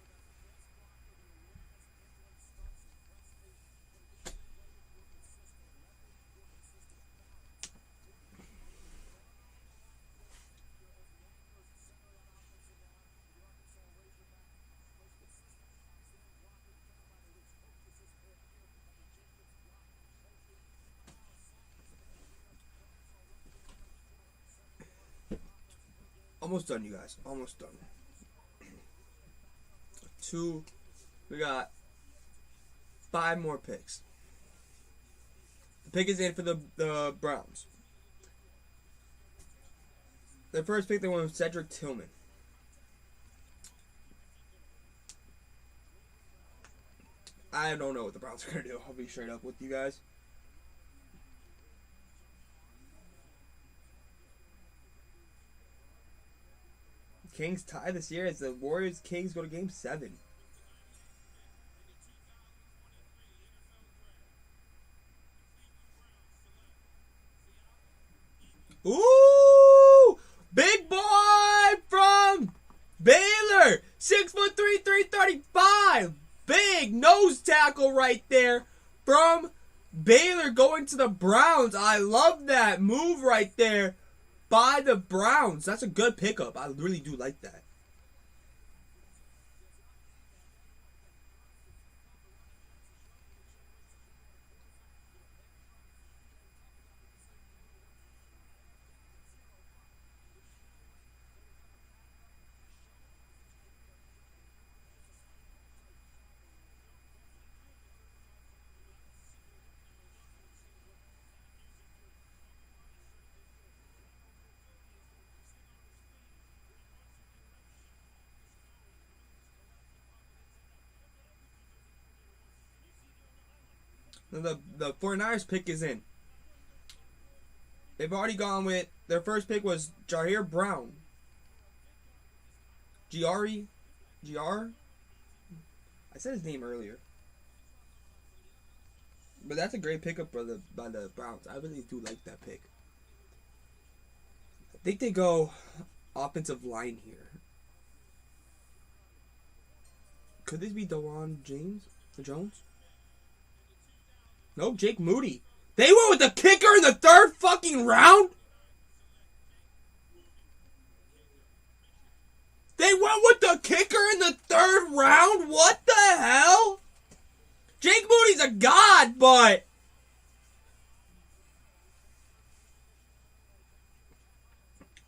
Almost done, you guys. Almost done. We got 5 more picks. The pick is in for the Browns. Their first pick, they went with Cedric Tillman. I don't know what the Browns are going to do. I'll be straight up with you guys. Kings tie this year as the Warriors-Kings go to Game 7. Ooh! Big boy from Baylor! 6'3", 335! Big nose tackle right there from Baylor going to the Browns. I love that move right there by the Browns. That's a good pickup. I really do like that. The 49ers pick is in. They've already gone with, their first pick was Jair Brown. GR? I said his name earlier. But that's a great pickup by the Browns. I really do like that pick. I think they go offensive line here. Could this be Dewan Jones? No, Jake Moody. They went with the kicker in the 3rd fucking round? They went with the kicker in the 3rd round? What the hell? Jake Moody's a god, but...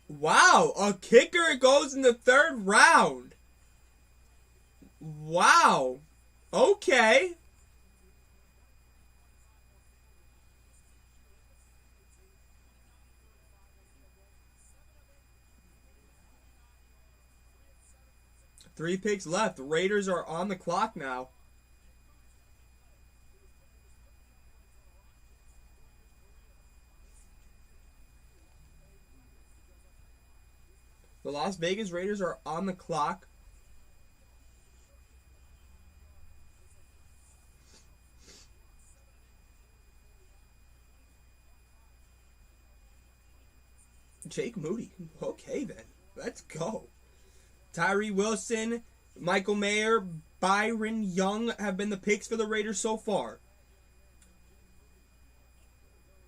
Wow, a kicker goes in the 3rd round. Wow. Okay. Three picks left. The Raiders are on the clock now. The Las Vegas Raiders are on the clock. Jake Moody. Okay, then. Let's go. Tyree Wilson, Michael Mayer, Byron Young have been the picks for the Raiders so far.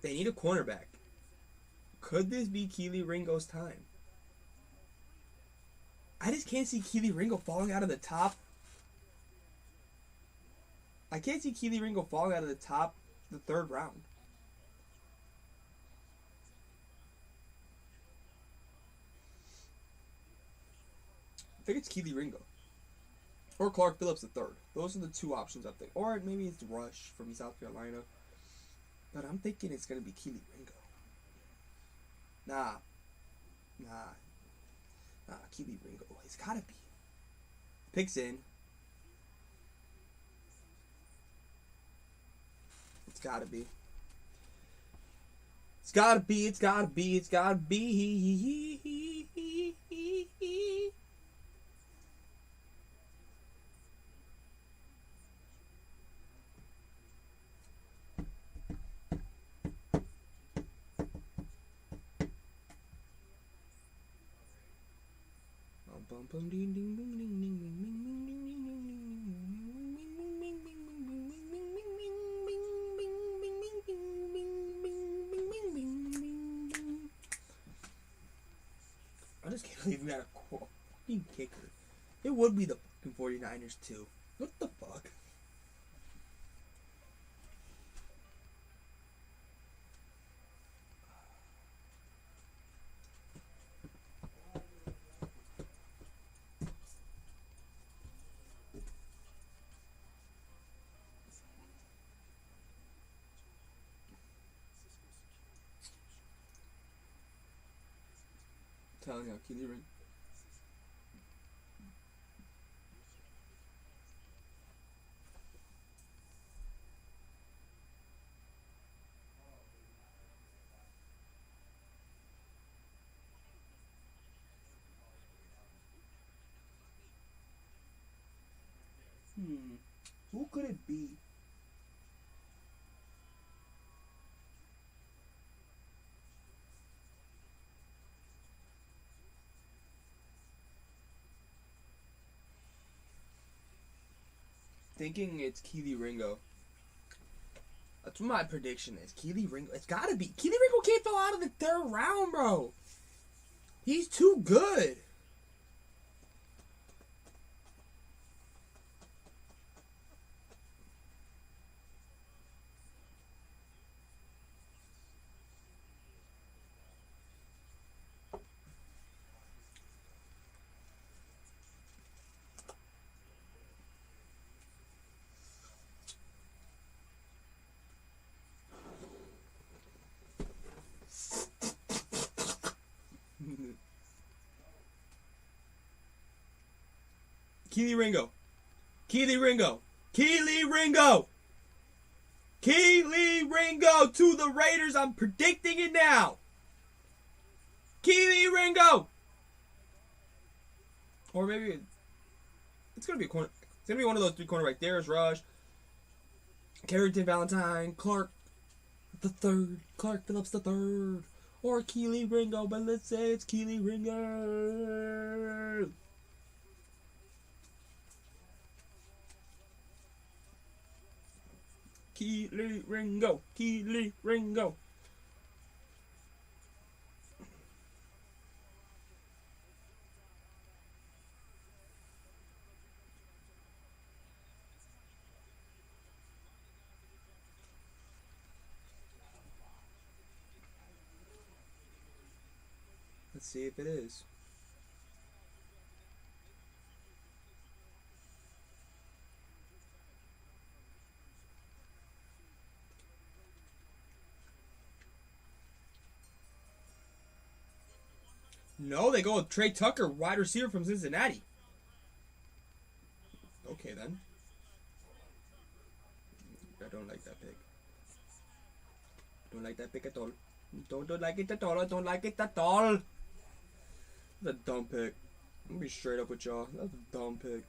They need a cornerback. Could this be Kelee Ringo's time? I just can't see Kelee Ringo falling out of the top. I can't see Kelee Ringo falling out of the top the 3rd round. I think it's Kelee Ringo. Or Clark Phillips the 3rd. Those are the two options up there. Or maybe it's Rush from South Carolina. But I'm thinking it's going to be Kelee Ringo. Nah, Kelee Ringo. It's got to be. Picks in. It's got to be. It's got to be. It's got to be. It's got to be. I just can't believe we got a fucking kicker. It would be the fucking 49ers too. What the fuck? telling you, Keely Ringo. Who could it be? Thinking it's Keely Ringo. That's what my prediction is. Keely Ringo. It's gotta be. Keely Ringo can't fall out of the third round, bro. He's too good. Keely Ringo. Keely Ringo. Keely Ringo. Keely Ringo to the Raiders. I'm predicting it now. Keely Ringo. Or maybe it's gonna be a corner. It's gonna be one of those three cornerbacks. There's Rush, Carrington, Valentine, Clark the third, Clark Phillips the third, or Keely Ringo. But let's say it's Keely Ringo. Keely Ringo. Keely Ringo. Let's see if it is. No, they go with Trey Tucker, wide receiver from Cincinnati. Okay, then. I don't like that pick. Don't like that pick at all. Don't like it at all. I don't like it at all. That's a dumb pick. I'm gonna be straight up with y'all. That's a dumb pick.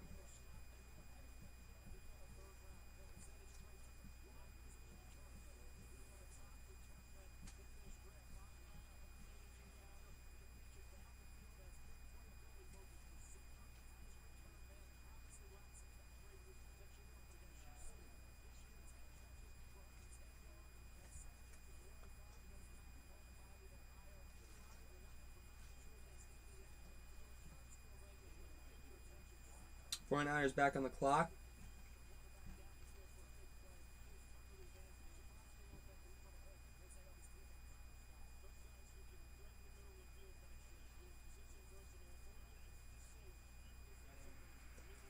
'49ers back on the clock.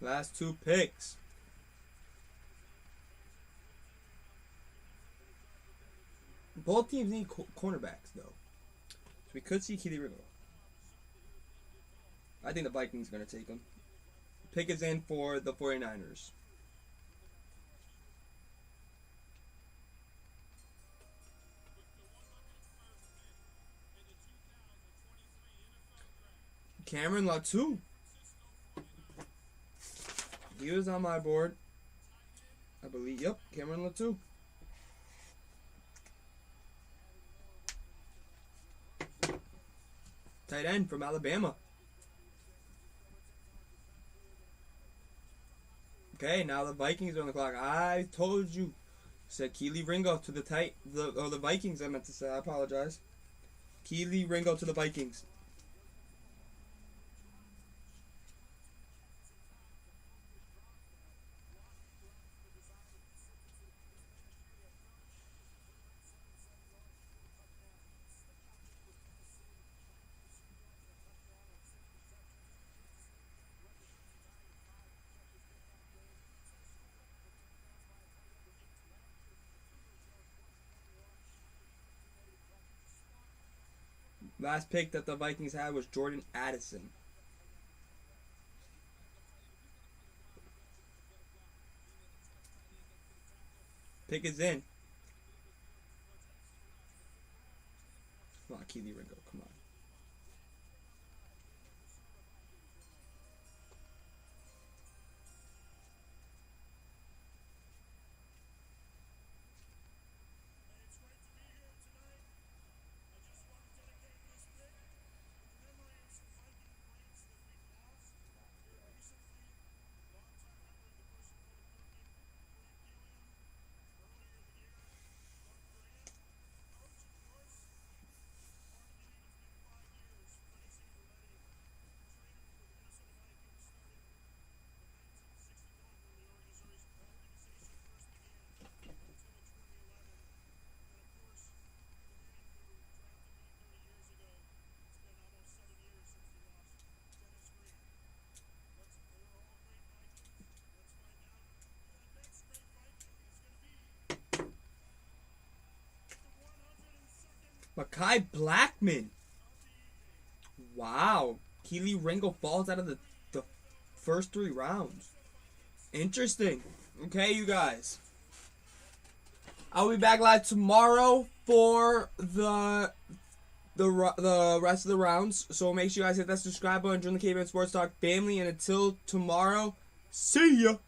Last two picks. Both teams need cornerbacks, though. So we could see Keely Ringo. I think the Vikings are going to take him. Pick is in for the 49ers. Cameron Latu. He was on my board. I believe. Yep, Cameron Latu. Tight end from Alabama. Okay, now the Vikings are on the clock. I told you. Said Keely Ringo to the the Vikings, I meant to say. I apologize. Keely Ringo to the Vikings. Last pick that the Vikings had was Jordan Addison. Pick is in. Come on, Keely Ringo. Come on. Mekhi Blackman. Wow. Keely Ringo falls out of the first 3 rounds. Interesting. Okay, you guys. I'll be back live tomorrow for the rest of the rounds. So make sure you guys hit that subscribe button, join the Caveman Sports Talk family, and until tomorrow, see ya.